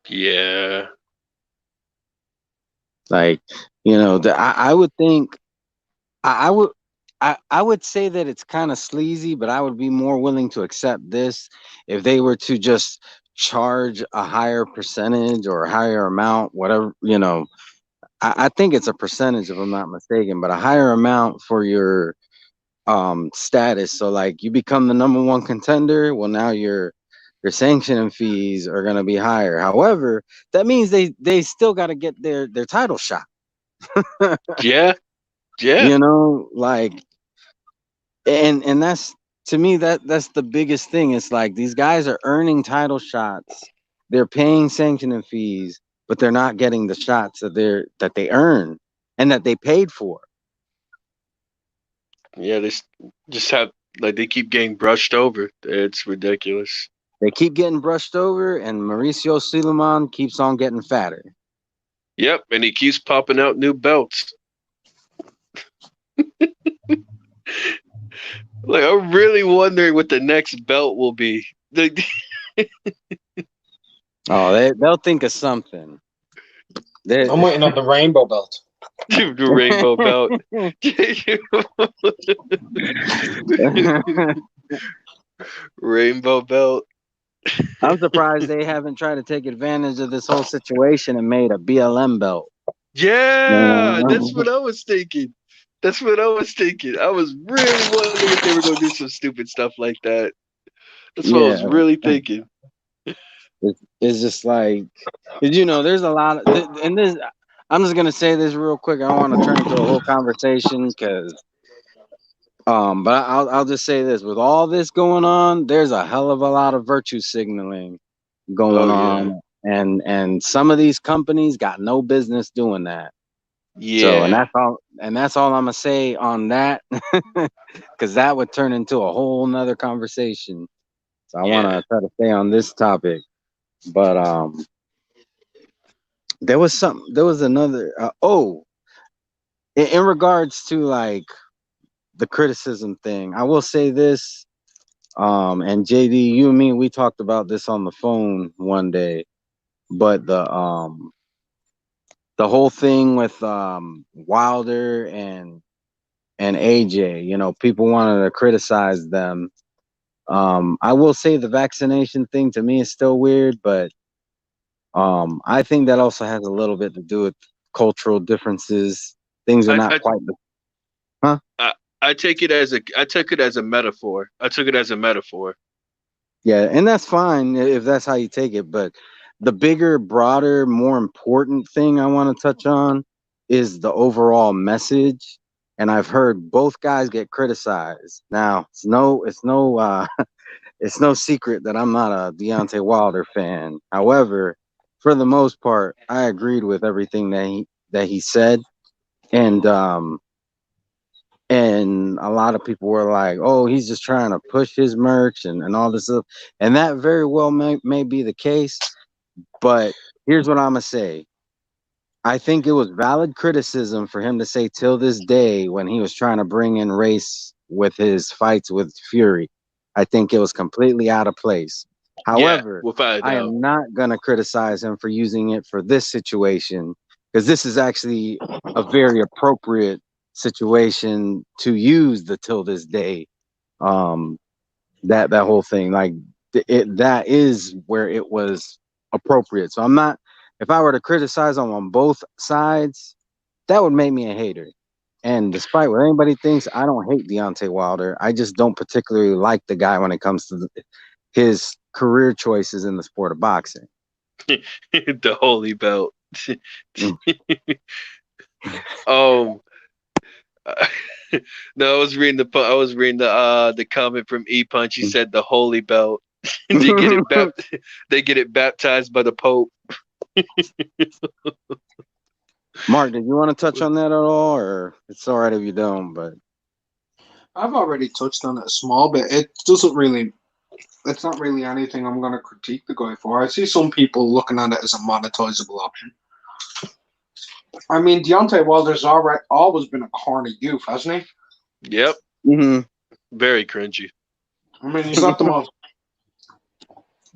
Yeah. Like, I would think I would say that it's kind of sleazy, but I would be more willing to accept this if they were to just charge a higher percentage or a higher amount, whatever, I think it's a percentage if I'm not mistaken, but a higher amount for your status. So like you become the number one contender, well now your sanctioning fees are going to be higher. However, that means they still got to get their title shot. Yeah. Like, and that's, to me, that's the biggest thing. It's like these guys are earning title shots, they're paying sanctioning fees, but they're not getting the shots that they earn and that they paid for. Yeah, they just have they keep getting brushed over. It's ridiculous. They keep getting brushed over, and Mauricio Suleiman keeps on getting fatter. Yep, and he keeps popping out new belts. Like, I'm really wondering what the next belt will be. Oh, they'll think of something. I'm waiting on the rainbow belt. The rainbow belt. Rainbow belt. I'm surprised they haven't tried to take advantage of this whole situation and made a BLM belt. Yeah, that's what I was thinking. I was really wondering if they were going to do some stupid stuff like that. That's what I was really thinking. It's just like, there's a lot of, and this, I'm just going to say this real quick. I don't want to turn into a whole conversation because But I'll just say this: with all this going on, there's a hell of a lot of virtue signaling going Oh yeah, on, and some of these companies got no business doing that. So, yeah, and that's all I'm gonna say on that, because that would turn into a whole nother conversation. So I want yeah. to try to stay on this topic. But there was another. In regards to like the criticism thing, I will say this. And JD, you and me, we talked about this on the phone one day. But the whole thing with Wilder and AJ, you know, people wanted to criticize them. I will say the vaccination thing to me is still weird, but I think that also has a little bit to do with cultural differences. Things are I, not I quite the huh? I take it as a I took it as a metaphor. I took it as a metaphor. Yeah, and that's fine if that's how you take it. But the bigger, broader, more important thing I want to touch on is the overall message. And I've heard both guys get criticized. Now, it's no secret that I'm not a Deontay Wilder fan. However, for the most part, I agreed with everything that he said. And and a lot of people were like, "Oh, he's just trying to push his merch and all this stuff," and that very well may be the case. But here's what I'm gonna say: I think it was valid criticism for him to say till this day when he was trying to bring in race with his fights with Fury. I think it was completely out of place. Yeah, However, without a I doubt. am not gonna criticize him for using it for this situation because this is actually a very appropriate situation to use the till this day. Um, that whole thing, like that is where it was appropriate. So I'm not. If I were to criticize him on both sides, that would make me a hater. And despite what anybody thinks, I don't hate Deontay Wilder. I just don't particularly like the guy when it comes to his career choices in the sport of boxing. The holy belt. Mm. um no, I was reading the comment from E Punch. He said the holy belt. they get it bapt they get it baptized by the Pope. Mark, did you want to touch on that at all, or it's all right if you don't? But I've already touched on it a small bit. It doesn't really. It's not really anything I'm going to critique the guy for. I see some people looking at it as a monetizable option. I mean, Deontay Wilder's always been a corny goof, hasn't he? Yep. Mhm. Very cringy. I mean, he's not the most.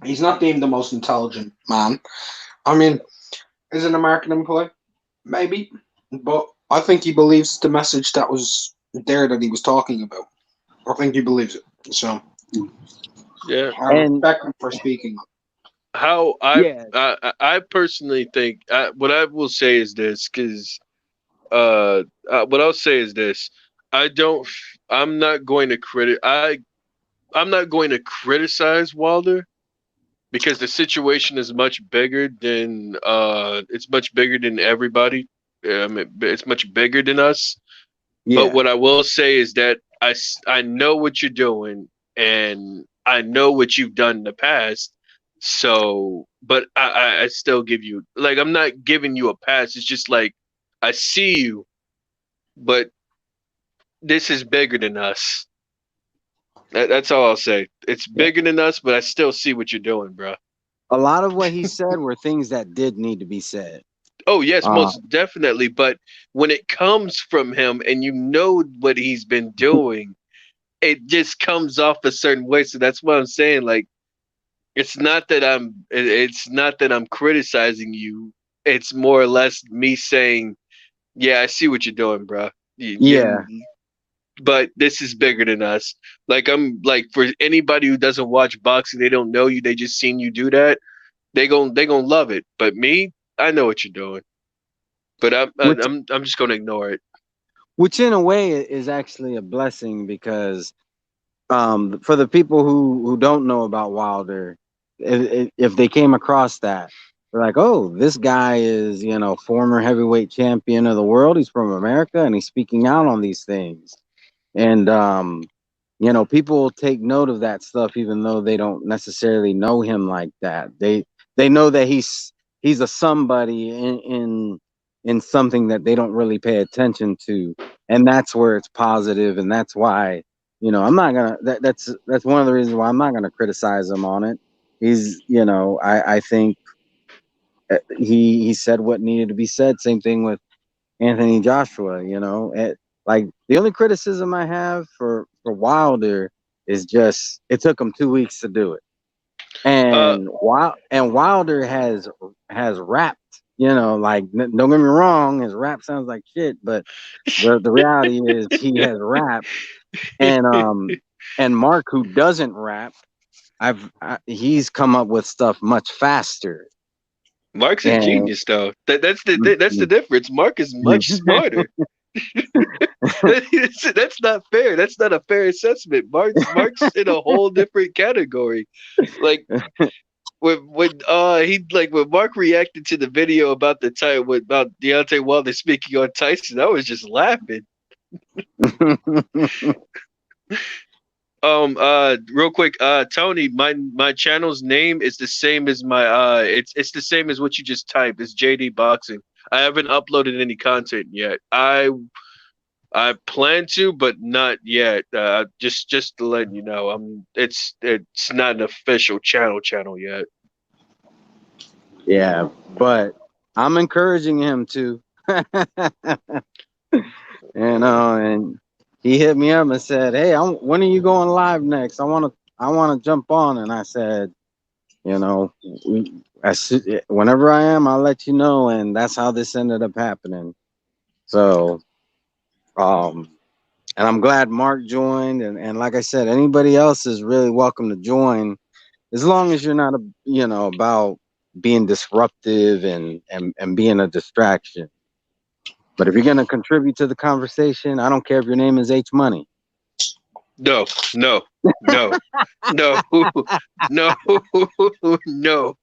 He's not deemed the most intelligent man. I mean, is it a marketing play? Maybe, but I think he believes the message that was there that he was talking about. I think he believes it. So Yeah. I and respect him for speaking. How yeah, I personally think what I will say is this because what I'll say is this. I don't I'm not going to I'm not going to criticize Wilder because the situation is much bigger than it's much bigger than everybody. It's much bigger than us. But yeah. what I will say is that I know what you're doing and I know what you've done in the past. So, but I still give you like I'm not giving you a pass. It's just like I see you, but this is bigger than us. That's all I'll say. It's Yeah. bigger than us, but I still see what you're doing, bro. A lot of what he said were things that did need to be said. Oh yes, Uh, most definitely. But when it comes from him and you know what he's been doing, it just comes off a certain way. So that's what I'm saying. Like it's not that I'm criticizing you. It's more or less me saying, yeah, I see what you're doing, bro. yeah, But this is bigger than us. Like I'm like for anybody who doesn't watch boxing, they don't know you. They just seen you do that. They gonna love it. But me, I know what you're doing. But which I'm just gonna ignore it. which in a way is actually a blessing because for the people who don't know about Wilder, if they came across that, they're like, oh, this guy is, you know, former heavyweight champion of the world. He's from America and he's speaking out on these things. And you know, people take note of that stuff even though they don't necessarily know him like that. They know that he's a somebody in something that they don't really pay attention to, and that's where it's positive, and that's why, you know, I'm not gonna that's one of the reasons why I'm not gonna criticize him on it. He's, you know, I think he said what needed to be said. Same thing with Anthony Joshua, you know. Like the only criticism I have for Wilder is just it took him 2 weeks to do it, Uh, and Wilder has rapped, you know. Like don't get me wrong, his rap sounds like shit, but the reality is he has rapped, and Mark, who doesn't rap, he's come up with stuff much faster, Mark's a and genius, though. That's the difference. Mark is much smarter. That's not fair. That's not a fair assessment. Mark's in a whole different category. Like when Mark reacted to the video about about Deontay Wilder speaking on Tyson, I was just laughing. Real quick, Tony, my channel's name is the same as my it's the same as what you just typed. It's JD Boxing. I haven't uploaded any content yet. I plan to, but not yet. Just to let you know, it's not an official channel yet. Yeah, but I'm encouraging him to. And he hit me up and said, "Hey, when are you going live next? I want to jump on." And I said, "You know, whenever I am, I'll let you know." And that's how this ended up happening. So, um, and I'm glad Mark joined. And like I said, anybody else is really welcome to join, as long as you're not, about being disruptive and being a distraction. But if you're going to contribute to the conversation, I don't care if your name is H Money. No, no, no, no, no, no,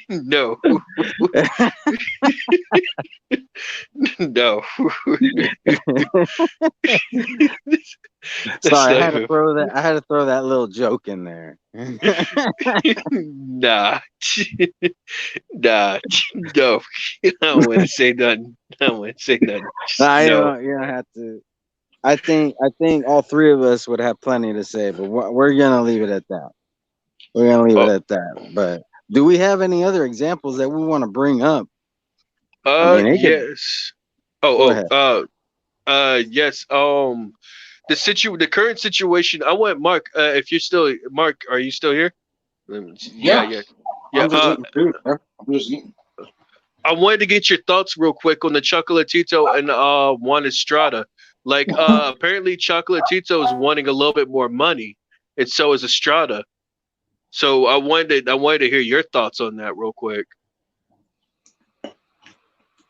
no, no. That's Sorry, I not had to even. throw that. I had to throw that little joke in there. Nah, nah, no. I don't want to say nothing. I don't want to say nothing. Just Nah, no. you don't have to. I think all three of us would have plenty to say, but we're gonna leave it at that. We're gonna leave it Oh, at that. But do we have any other examples that we want to bring up? I mean, it could yes. go ahead. Yes. The current situation. I want Mark. If you're still Mark, are you still here? Yeah, Yeah, yeah, yeah. I'm just eating food, bro. I'm just eating. I wanted to get your thoughts real quick on the Chocolatito and Juan Estrada. Like, apparently Chocolatito is wanting a little bit more money, and so is Estrada. So I wanted to hear your thoughts on that real quick.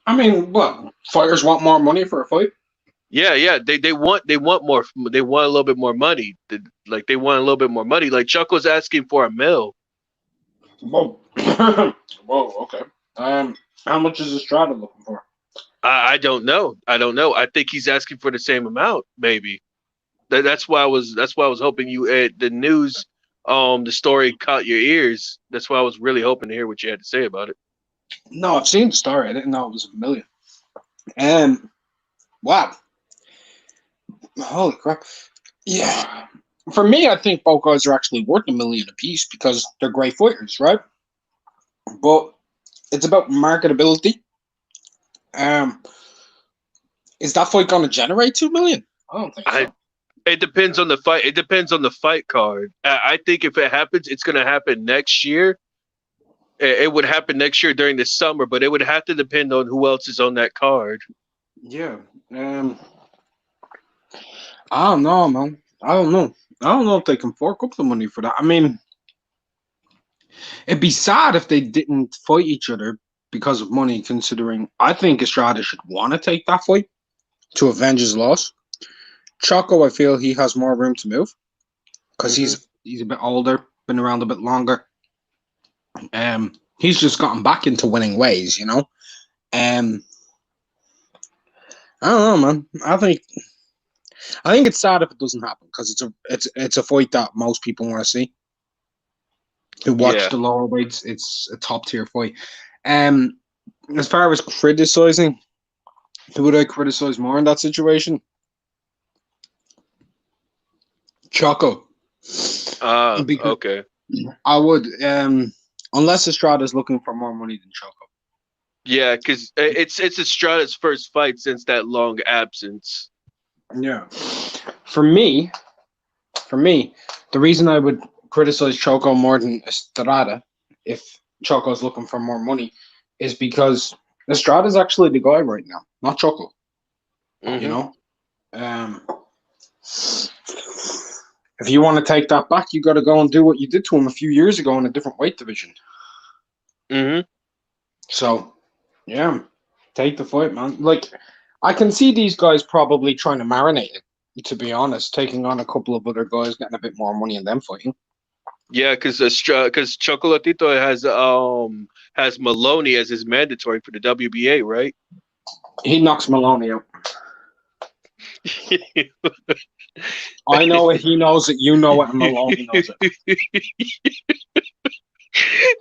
I mean, what? Fighters want more money for a fight? Yeah, yeah. They want more. They want a little bit more money. Like they want a little bit more money. Like Choco's asking for a mill. Whoa. Whoa, okay. How much is Estrada looking for? I don't know. I don't know. I think he's asking for the same amount. Maybe that's why I was hoping the news, the story caught your ears. That's why I was really hoping to hear what you had to say about it. No, I've seen the story. I didn't know it was a million. And wow. Holy crap. Yeah. For me, I think both guys are actually worth a million apiece because they're great fighters, right? But it's about marketability. Um, is that fight going to generate 2 million? I don't think I so. It depends on the fight. It depends on the fight card. I think if it happens, it's going to happen next year. It would happen next year during the summer, but it would have to depend on who else is on that card. Yeah. I don't know, man. I don't know. I don't know if they can fork up the money for that. I mean, it'd be sad if they didn't fight each other because of money, considering I think Estrada should want to take that fight to avenge his loss. Choco, I feel he has more room to move because Hmm. he's a bit older, been around a bit longer. He's just gotten back into winning ways, you know. Um, I don't know, man. I think I think it's sad if it doesn't happen because it's a fight that most people want to see. Who watch the lower weights? It's a top tier fight. As far as criticizing, who would I criticize more in that situation? Choco. Okay. I would, unless Estrada's looking for more money than Choco. Yeah, because it's Estrada's first fight since that long absence. Yeah. For me, the reason I would criticize Choco more than Estrada, if Choco's looking for more money, is because Estrada's actually the guy right now, not Choco. Mm-hmm. You know? If you want to take that back, you got to go and do what you did to him a few years ago in a different weight division. Mm-hmm. So, yeah, take the fight, man. Like, I can see these guys probably trying to marinate it, to be honest, taking on a couple of other guys, getting a bit more money and them fighting. Yeah, because Chocolatito has Maloney as his mandatory for the WBA, right? He knocks Maloney out. I know it, he knows it, you know it, and Maloney knows it.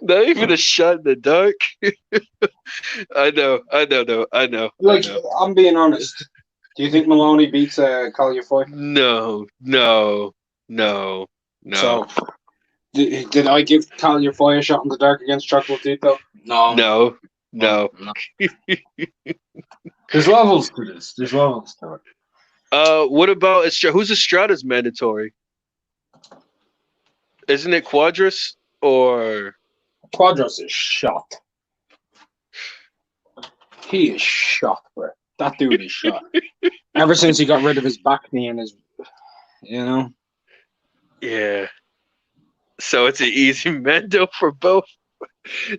Not even a shot in the dark. I know. Like, I'm being honest. Do you think Maloney beats Collier Foy? No. So, did I give Collier Foy a shot in the dark against Chocolatito? No. There's levels to this. There's levels to it. What about Estrada? Who's Estrada's mandatory? Isn't it Quadras or Quadras is shot. He is shot, bro. That dude is shot. Ever since he got rid of his back knee and his, you know. Yeah. So it's an easy mendo for both.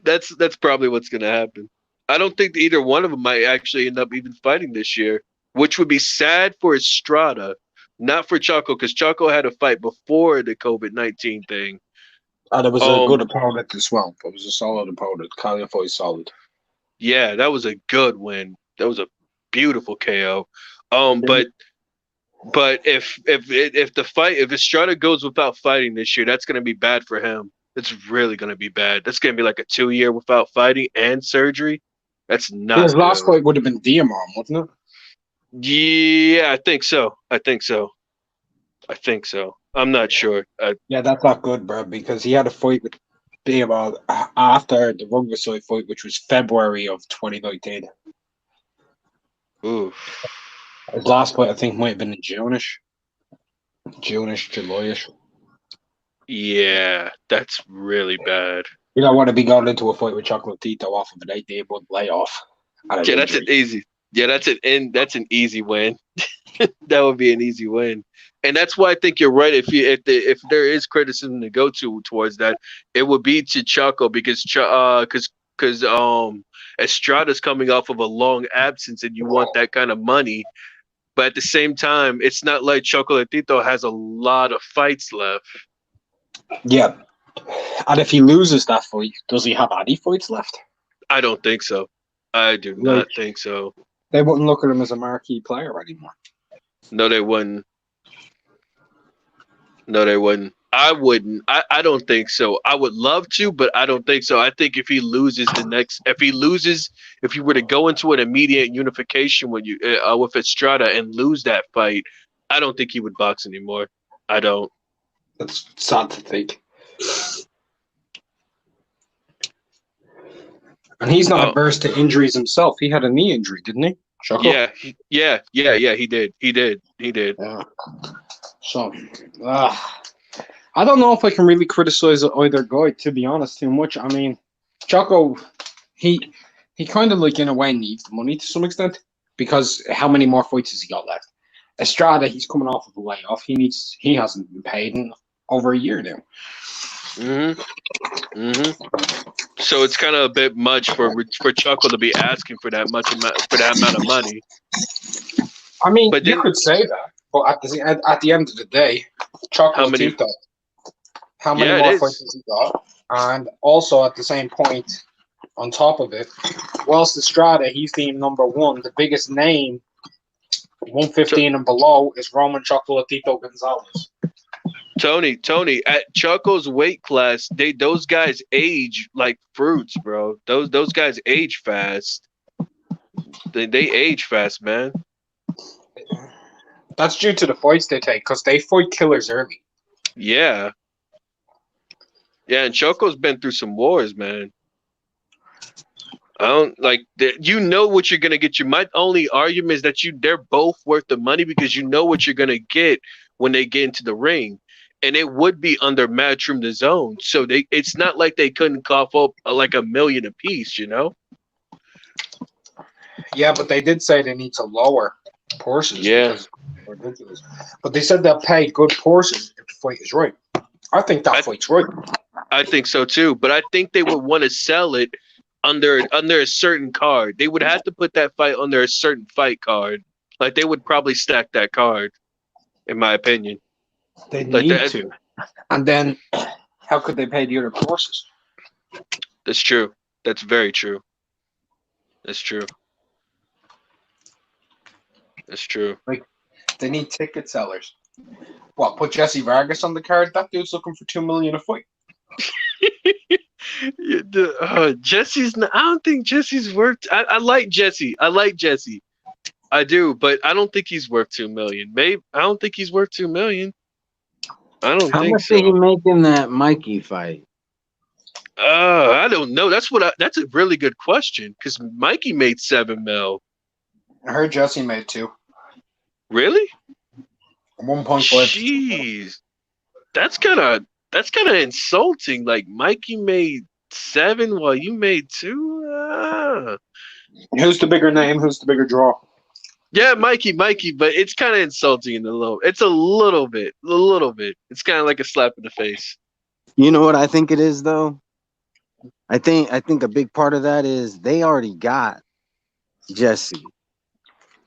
That's probably what's gonna happen. I don't think either one of them might actually end up even fighting this year, which would be sad for Estrada, not for Choco, because Choco had a fight before the COVID-19 thing. And it was a good opponent as well. It was a solid opponent. Collier Foy's solid. Yeah, that was a good win. That was a beautiful KO. But if Estrada goes without fighting this year, that's gonna be bad for him. It's really gonna be bad. That's gonna be like a 2-year without fighting and surgery. That's not his last good. fight would have been Diamond, wouldn't it? Yeah, I think so. I'm not sure. Yeah, that's not good, bro, because he had a fight with Diamond after the Rugby fight, which was February of 2019. Oof. His last fight, I think, might have been in June-ish, July-ish. Yeah, that's really bad. You don't want to be going into a fight with Chocolatito off of an 8-day-month layoff. Yeah, that's an easy. Yeah, that's an easy win. That would be an easy win, and that's why I think you're right. If there is criticism to go towards that, it would be to Choco because Estrada's coming off of a long absence, and you want that kind of money. But at the same time, it's not like Chocolatito has a lot of fights left. Yeah. And if he loses that fight, does he have any fights left? I don't think so. I do not think so. They wouldn't look at him as a marquee player anymore. No, they wouldn't. I wouldn't. I don't think so. I would love to, but I don't think so. I think if he were to go into an immediate unification with Estrada and lose that fight, I don't think he would box anymore. I don't. That's sad to think. And he's not averse to injuries himself. He had a knee injury, didn't he? Choco? Yeah. He did. Yeah. So, I don't know if I can really criticize either guy, to be honest, too much. I mean, Choco, he kind of like in a way needs the money to some extent because how many more fights has he got left? Estrada, he's coming off of a layoff. He hasn't been paid in over a year now. So it's kind of a bit much for Choco to be asking for that amount of money. I mean, you could say that, but at the end of the day, Chocolatito, how many more fights has he got? And also at the same point, on top of it, whilst Estrada, he's team number one, the biggest name 115 and below is Roman Chocolatito Gonzalez. Tony, at Choco's weight class, those guys age like fruits, bro. Those guys age fast. They age fast, man. That's due to the fights they take, because they fight killers early. Yeah. Yeah, and Choco's been through some wars, man. I don't like that. You know what you're gonna get. My only argument is that they're both worth the money because you know what you're gonna get when they get into the ring, and it would be under Matchroom the Zone. So it's not like they couldn't cough up like $1 million a piece, you know? Yeah, but they did say they need to lower purses because they're ridiculous. But they said they'll pay good purses if the fight is right. I think that fight's right. I think so too, but I think they would want to sell it under a certain card. They would have to put that fight under a certain fight card. Like they would probably stack that card, in my opinion. They need to. And then how could they pay the other courses? That's true. That's very true. That's true. That's true. Like they need ticket sellers. What, put Jesse Vargas on the card? That dude's looking for $2 million a fight. Jesse's not, I don't think Jesse's worth. I like Jesse. I do, but I don't think he's worth $2 million. Maybe I don't think he's worth $2 million. I don't How think much so. did he make in that Mikey fight? I don't know. That's a really good question because Mikey made $7 million. I heard Jesse made 2. Really? 1.5. Jeez, that's kind of insulting. Like Mikey made 7 while you made 2. Who's the bigger name? Who's the bigger draw? Yeah, Mikey, but it's kind of insulting in the low. It's a little bit. It's kind of like a slap in the face. You know what I think it is, though? I think a big part of that is they already got Jesse.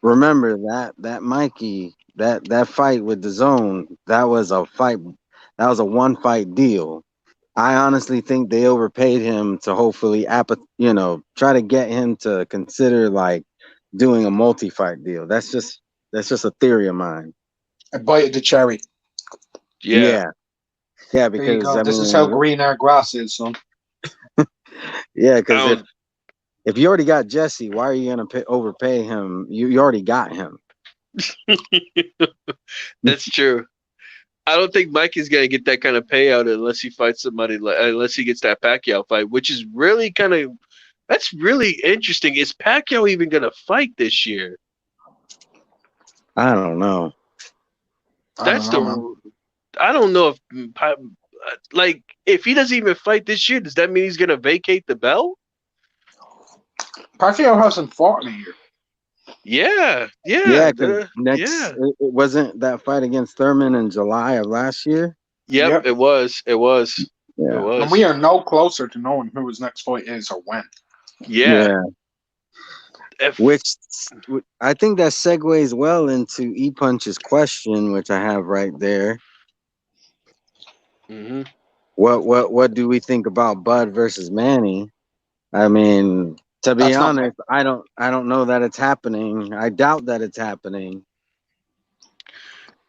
Remember that Mikey, that fight with the Zone, that was a 1-fight deal. I honestly think they overpaid him to hopefully try to get him to consider like doing a multi-fight deal. That's just a theory of mine. I bite the cherry. Yeah, because this is how green our grass is, son. Yeah, because if you already got Jesse, why are you gonna overpay him? You already got him. That's true. I don't think Mikey's gonna get that kind of payout unless he fights somebody, unless he gets that Pacquiao fight, which is really that's really interesting. Is Pacquiao even gonna fight this year? I don't know. I don't know if he doesn't even fight this year, does that mean he's gonna vacate the belt? Pacquiao hasn't fought in a year. Yeah. It wasn't that fight against Thurman in July of last year. Yep. It was. Yeah. It was. And we are no closer to knowing who his next fight is or when. Yeah. Which I think that segues well into E Punch's question, which I have right there. Mm-hmm. What do we think about Bud versus Manny? I mean, to be honest, I don't know that it's happening. I doubt that it's happening.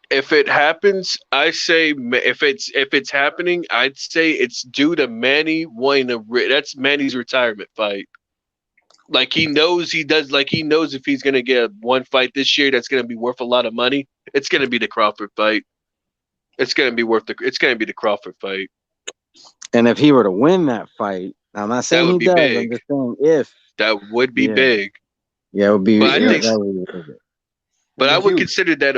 If it happens, I say if it's happening, I'd say it's due to Manny wanting to. That's Manny's retirement fight. Like he knows he does. Like he knows if he's gonna get one fight this year that's gonna be worth a lot of money, it's gonna be the Crawford fight. It's gonna be the Crawford fight. And if he were to win that fight, I'm not saying he does. Big. I'm just saying if that would be big. Yeah, it would be. But I think. But I would consider that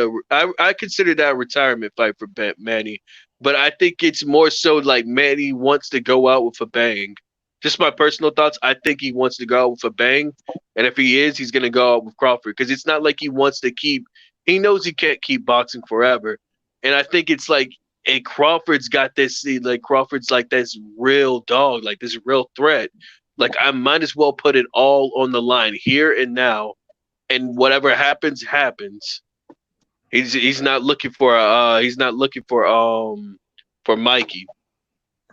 I consider that a retirement fight for Manny. But I think it's more so like Manny wants to go out with a bang. Just my personal thoughts. I think he wants to go out with a bang, and if he is, he's gonna go out with Crawford because it's not like he wants to keep. He knows he can't keep boxing forever, and I think it's like, hey, Crawford's got this. Like Crawford's like this real dog, like this real threat. Like I might as well put it all on the line here and now. And whatever happens. He's not looking for for Mikey.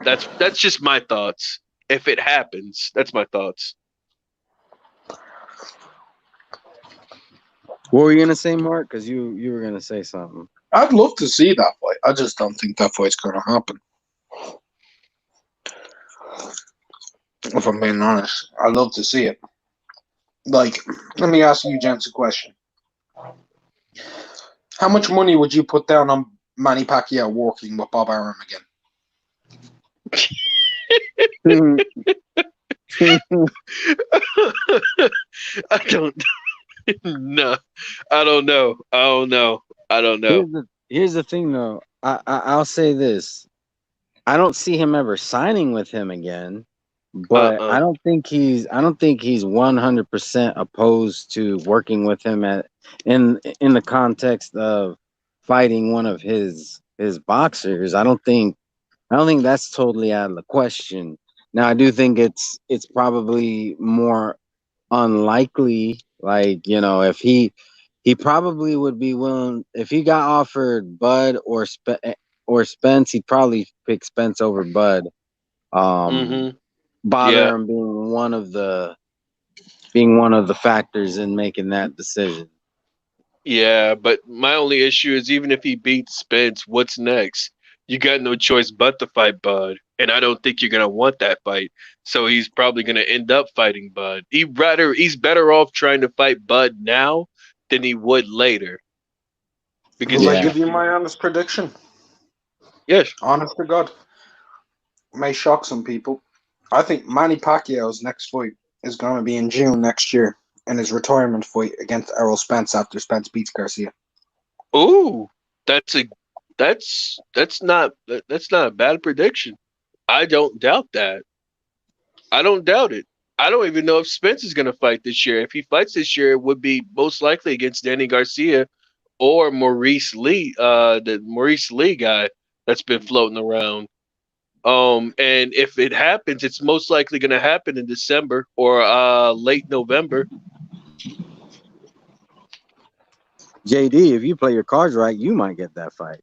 That's just my thoughts. If it happens, that's my thoughts. What were you gonna say, Mark? Because you were gonna say something. I'd love to see that fight. I just don't think that fight's going to happen. If I'm being honest, I'd love to see it. Like, let me ask you, gents, a question. How much money would you put down on Manny Pacquiao working with Bob Arum again? I don't no. I don't know. I don't know. I don't know. Here's the thing though. I'll say this. I don't see him ever signing with him again, but Uh-uh. I don't think he's 100% opposed to working with him in the context of fighting one of his boxers. I don't think that's totally out of the question. Now I do think it's probably more unlikely. Like, you know, if he probably would be willing if he got offered Bud or Spence, he'd probably pick Spence over Bud. Um, Mm-hmm. Yeah. Bother him being one of the factors in making that decision. Yeah, but my only issue is even if he beats Spence, what's next? You got no choice but to fight Bud. And I don't think you're gonna want that fight. So he's probably gonna end up fighting Bud. He's better off trying to fight Bud now than he would later. Because Will I Yeah. give you my honest prediction? yes. Honest to God. May shock some people. I think Manny Pacquiao's next fight is going to be in June next year in his retirement fight against Errol Spence after Spence beats Garcia. Ooh, that's a that's not a bad prediction. I don't doubt that. I don't doubt it. I don't even know if Spence is going to fight this year. If he fights this year, it would be most likely against Danny Garcia or Maurice Lee, the Maurice Lee guy that's been floating around. And if it happens, it's most likely going to happen in December or late November. JD, if you play your cards right, you might get that fight.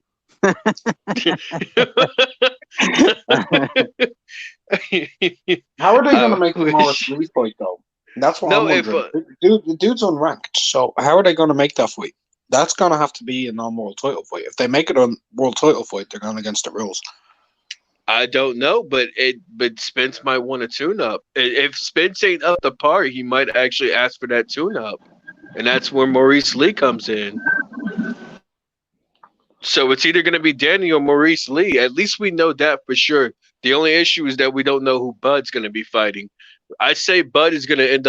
How are they going to I make the Morris wish. Lee fight, though? That's what I'm No, if wondering. The dude's unranked, so how are they going to make that fight? That's going to have to be a non-world title fight. If they make it a world title fight, they're going against the rules. I don't know, but Spence might want a tune up. If Spence ain't up to par, he might actually ask for that tune up, and that's where Maurice Lee comes in. So it's either going to be Danny or Maurice Lee. At least we know that for sure. The only issue is that we don't know who Bud's going to be fighting. I say Bud is going to end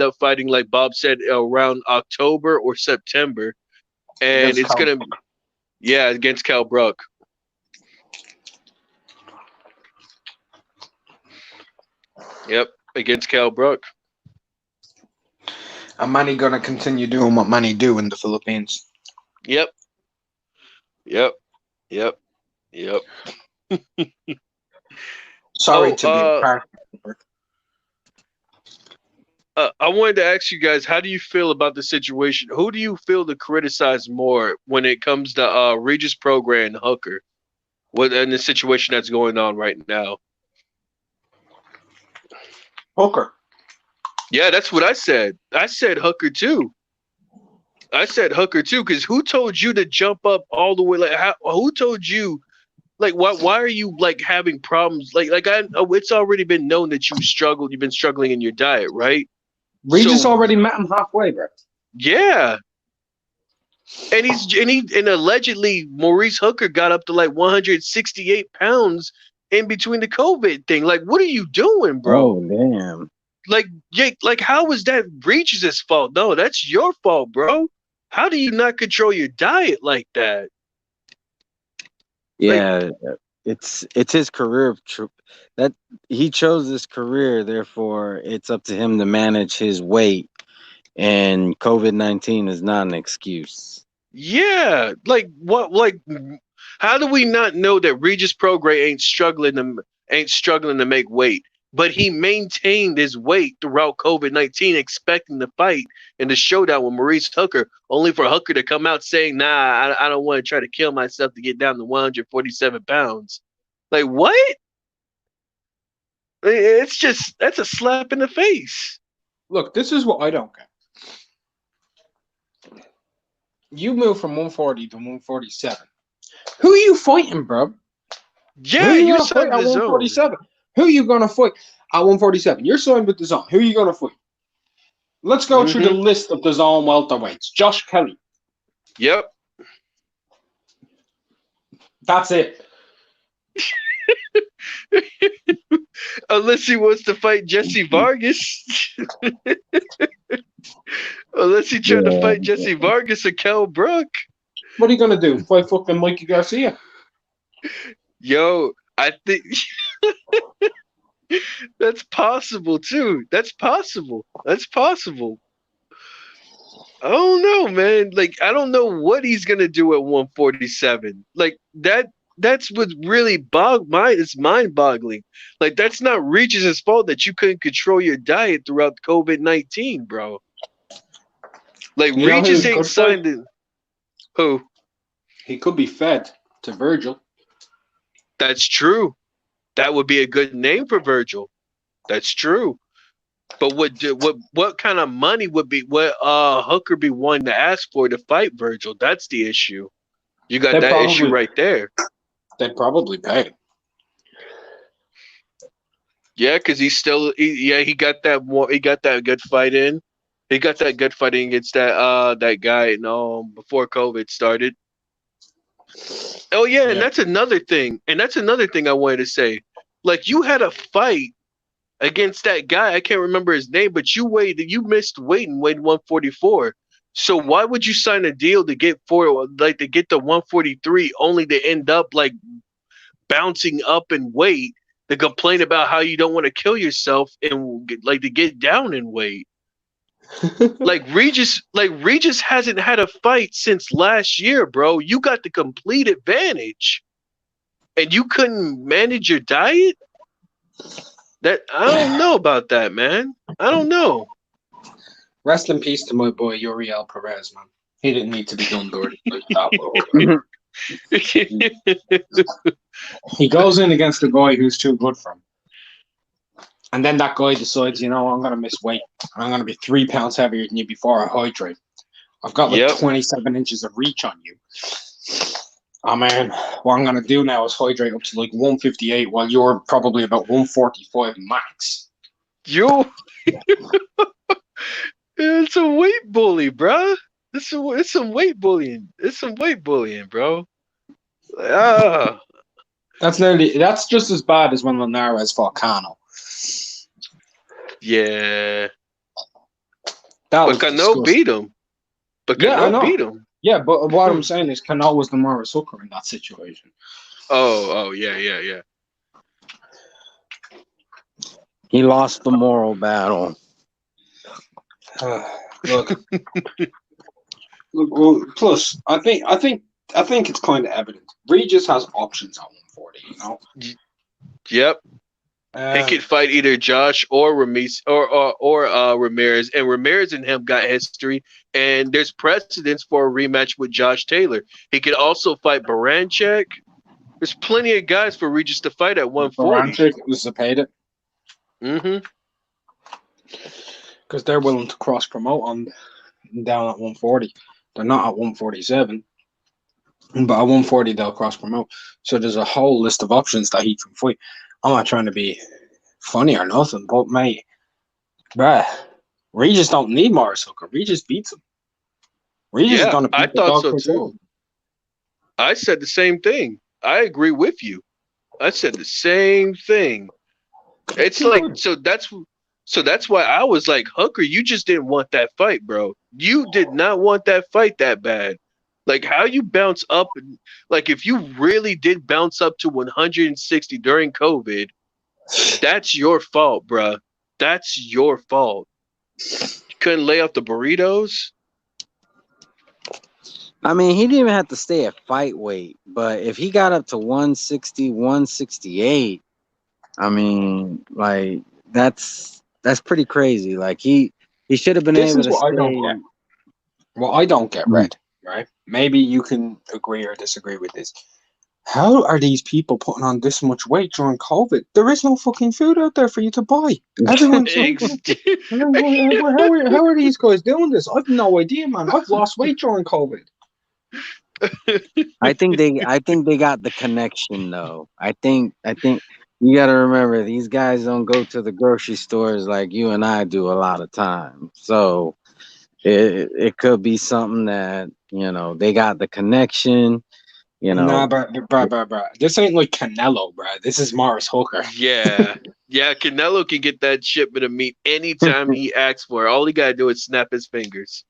up fighting like Bob said around October or September, and Against it's Cal. going to against Cal Brook. Yep, against Cal Brook. And Manny going to continue doing what Manny do in the Philippines. Yep, yep, yep, yep. Sorry to be a part. I wanted to ask you guys, how do you feel about the situation? Who do you feel to criticize more when it comes to Regis Prograis and Hooker? What in the situation that's going on right now? Hooker. Yeah, that's what I said. I said Hooker too. I said Hooker too, because who told you to jump up all the way? Like, who told you? Like, why are you like having problems? It's already been known that you struggled. You've been struggling in your diet, right? Regis So already met him halfway, bro. yeah, and allegedly Maurice Hooker got up to like 168 pounds in between the COVID thing. Like, what are you doing, bro? Oh damn. Like, like how is that Regis' fault? No, that's your fault, bro. How do you not control your diet like that? Like, Yeah, it's his career that he chose this career, therefore it's up to him to manage his weight, and COVID-19 is not an excuse. yeah, like what? Like, how do we not know that Regis Prograis ain't struggling to make weight? But he maintained his weight throughout COVID-19, expecting to fight in the showdown with Maurice Hooker, only for Hooker to come out saying, "Nah, I don't want to try to kill myself to get down to 147 pounds." Like what? It's just that's a slap in the face. Look, this is what I don't get. You move from 140 to 147. Who are you fighting, bro? Who Yeah, are you you gonna fight signed at the zone. 147? Who are you gonna fight at 147? You're signed with the zone. Who are you gonna fight? Let's go through the list of the zone welterweights. Josh Kelly. Yep. That's it. Unless he wants to fight Jesse Vargas. Unless he tried to fight Jesse Vargas or Kell Brook. What are you gonna do? Fight fucking Mikey Garcia? Yo, I think that's possible too. That's possible. That's possible. I don't know, man. Like, I don't know what he's gonna do at 147. Like that's what really it's mind-boggling. Like, that's not Regis' fault that you couldn't control your diet throughout COVID-19, bro. Like, You know who Regis he ain't could fight? signed it. Who? He could be fed to Virgil. That's true. That would be a good name for Virgil. That's true. But what kind of money would be what Hooker be wanting to ask for to fight Virgil? That's the issue. You got that issue right there. They'd probably pay. Yeah, because he got that good fight in. He got that good fight in against that guy before COVID started. Oh yeah, and that's another thing. And that's another thing I wanted to say. Like, you had a fight against that guy. I can't remember his name, but you missed weight and weighed 144. So why would you sign a deal to get the 143 only to end up like bouncing up in weight to complain about how you don't want to kill yourself and like to get down in weight? Regis hasn't had a fight since last year, bro. You got the complete advantage, and you couldn't manage your diet. That I don't know about that, man. I don't know. Rest in peace to my boy Uriel Perez, man. He didn't need to be done dirty like that. He goes in against a guy who's too good for him. And then that guy decides, I'm going to miss weight. I'm going to be 3 pounds heavier than you before I hydrate. I've got 27 inches of reach on you. Oh, man, what I'm going to do now is hydrate up to like 158 while you're probably about 145 max. It's a weight bully, bro. It's some weight bullying. It's some weight bullying, bro. That's just as bad as when Linares fought Cano. Yeah. But Cano beat him. Beat him. Yeah, but what I'm saying is Cano was the Morris Hooker in that situation. Oh, yeah. He lost the moral battle. Look, well, plus I think it's kind of evident. Regis has options at 140. Yep. He could fight either Josh or Ramirez, Ramirez, and Ramirez and him got history, and there's precedence for a rematch with Josh Taylor. He could also fight Baranchek. There's plenty of guys for Regis to fight at 140. Baranchek was Zepeda. Because they're willing to cross promote on down at 140. They're not at 147. But at 140 they'll cross promote. So there's a whole list of options that he can fight. I'm not trying to be funny or nothing, but mate, bruh, Regis don't need Morris Hooker. Regis beats him. Regis is gonna beat I the thought dog so too. I said the same thing. I agree with you. I said the same thing. It's like so that's why I was like, Hooker, you just didn't want that fight, bro. You did not want that fight that bad. Like, how you bounce up, like, if you really did bounce up to 160 during COVID, that's your fault, bruh. That's your fault. You couldn't lay off the burritos? I mean, he didn't even have to stay at fight weight, but if he got up to 160, 168, I mean, like, that's pretty crazy. Like, he should have been able to stay. What I don't get, Red, right? Maybe you can agree or disagree with this. How are these people putting on this much weight during COVID? There is no fucking food out there for you to buy. Everyone's how are these guys doing this? I've no idea, man. I've lost weight during COVID. I think they got the connection though. I think you got to remember these guys don't go to the grocery stores like you and I do a lot of time. So it could be something that they got the connection. You Nah, know, bro. This ain't like Canelo, bro. This is Morris Hooker. Yeah. Yeah, Canelo can get that shipment of meat anytime he asks for it. All he gotta do is snap his fingers.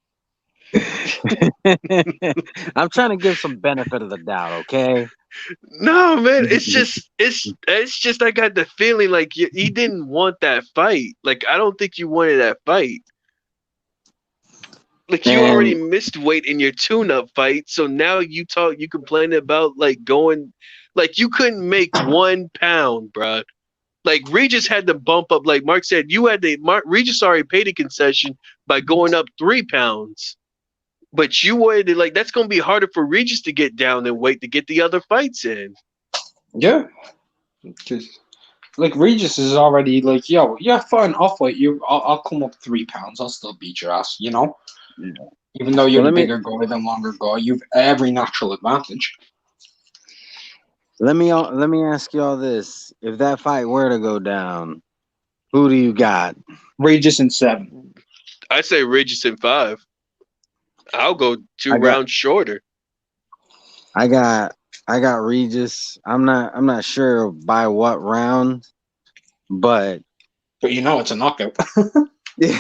I'm trying to give some benefit of the doubt. Okay. No, man, it's just I got the feeling like he didn't want that fight. Like I don't think you wanted that fight. Like you already And missed weight in your tune-up fight, so now you complain about like going, like you couldn't make 1 pound, bruh. Like Regis had to bump up, like Mark said, Regis already paid a concession by going up 3 pounds. But you wanted to, like, that's gonna be harder for Regis to get down and weight to get the other fights in. Yeah, because like Regis is already like, yo, yeah, fine, I'll fight you. I'll come up 3 pounds. I'll still beat your ass. Even though you're well, the let me bigger guy, the longer guy, you've every natural advantage. let me ask y'all this: if that fight were to go down, who do you got? Regis in 7. I say Regis in 5. I'll go two I got rounds shorter. I got I got Regis. I'm not sure by what round, but But you know it's a knockout.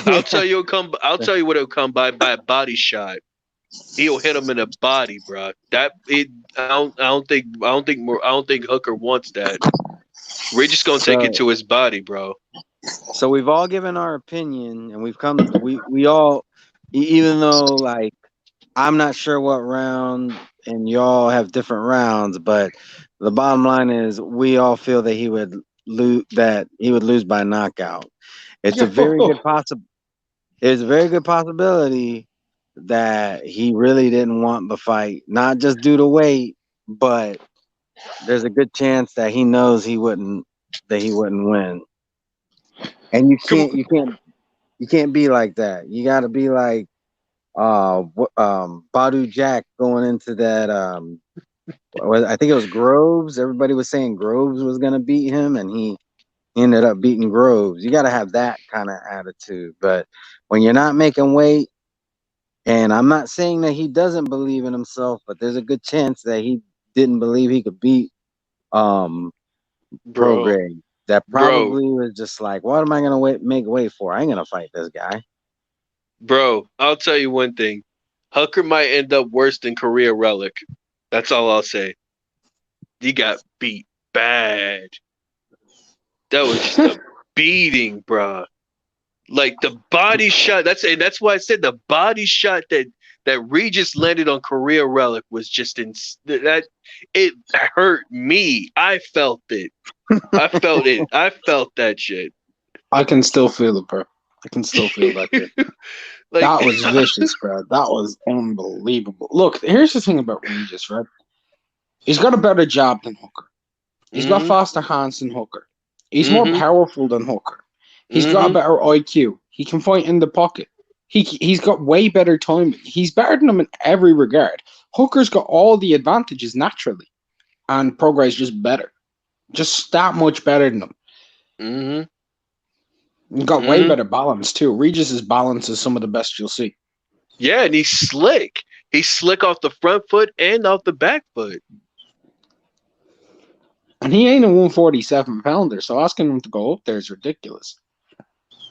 I'll tell you what it'll come by a body shot. He'll hit him in the body, bro. That it. I don't think Hooker wants that. Regis gonna take it so to his body, bro. so we've all given our opinion, and we all, even though like I'm not sure what round, and y'all have different rounds, but the bottom line is we all feel that he would lose by knockout. It's a very good Yo, possi It's a very good possibility that he really didn't want the fight, not just due to weight, but there's a good chance that he knows he wouldn't win. And you Come can't you can't you can't be like that. You got to be like Badu Jack going into that I think it was Groves. Everybody was saying Groves was going to beat him, and he ended up beating Groves. You got to have that kind of attitude. But when you're not making weight, and I'm not saying that he doesn't believe in himself, but there's a good chance that he didn't believe he could beat um bro, Prograde. That bro, probably was just like, what am I gonna make weight for? I ain't gonna fight this guy. bro. I'll tell you one thing. Hooker might end up worse than Korea Relic. That's all I'll say. He got beat bad. That was just a beating, bro. Like the body shot. That's why I said the body shot that Regis landed on Korea Relic was just in that it hurt me. I felt it. I felt it. I felt that shit. I can still feel it, bro. I can still feel that shit. Like, That was vicious, bro. That was unbelievable. Look, here's the thing about Regis, right? He's got a better job than Hooker. He's got mm-hmm, faster hands than Hooker. He's more mm-hmm, powerful than Hooker. He's got a mm-hmm. better IQ. He can fight in the pocket. He's got way better timing. He's better than him in every regard. Hooker's got all the advantages naturally, and Progress just better, just that much better than him. Mm-hmm. He got way Mm-hmm. better balance too. Regis's balance is some of the best you'll see. Yeah, and he's slick. He's slick off the front foot and off the back foot. And he ain't a 147 pounder, so asking him to go up there is ridiculous.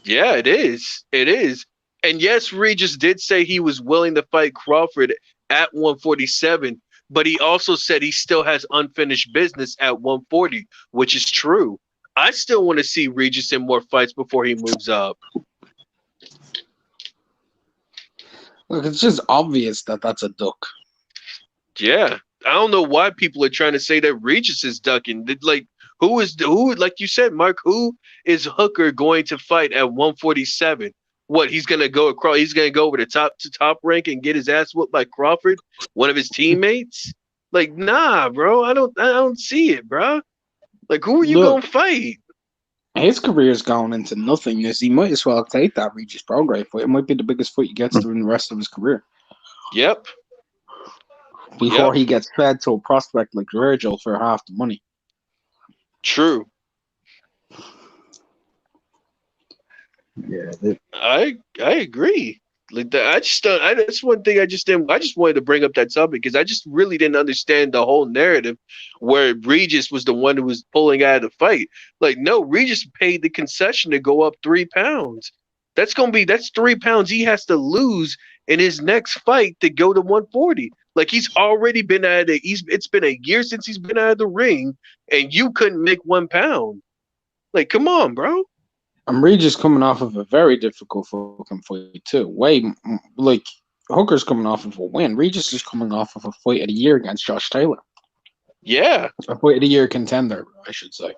Yeah, it is. It is. And yes, Regis did say he was willing to fight Crawford at 147, but he also said he still has unfinished business at 140, which is true. I still want to see Regis in more fights before he moves up. Look, it's just obvious that that's a duck. Yeah. I don't know why people are trying to say that Regis is ducking. Like, who, like you said, Mark, who is Hooker going to fight at 147? What, he's gonna go across, he's gonna go over the top to top rank and get his ass whooped by Crawford, one of his teammates? Like, nah, bro. I don't see it, bro. Like, who are you Look, gonna fight? his career's going into nothingness. He might as well take that Regis Prograde fight. It might be the biggest fight he gets during the rest of his career. Yep. before he gets fed to a prospect like Virgil for half the money. True. Yeah, I agree. Like that, I just don't. That's one thing I just didn't. I just wanted to bring up that topic because I just really didn't understand the whole narrative where Regis was the one who was pulling out of the fight. Like, no, Regis paid the concession to go up 3 pounds. That's 3 pounds he has to lose in his next fight to go to 140. Like he's already been at it. It's been a year since he's been out of the ring, and you couldn't make 1 pound. Like, come on, bro. I'm Regis coming off of a very difficult fucking fight too. Like Hooker's coming off of a win. Regis is coming off of a fight of the year against Josh Taylor. Yeah, A fight of the year contender, I should say.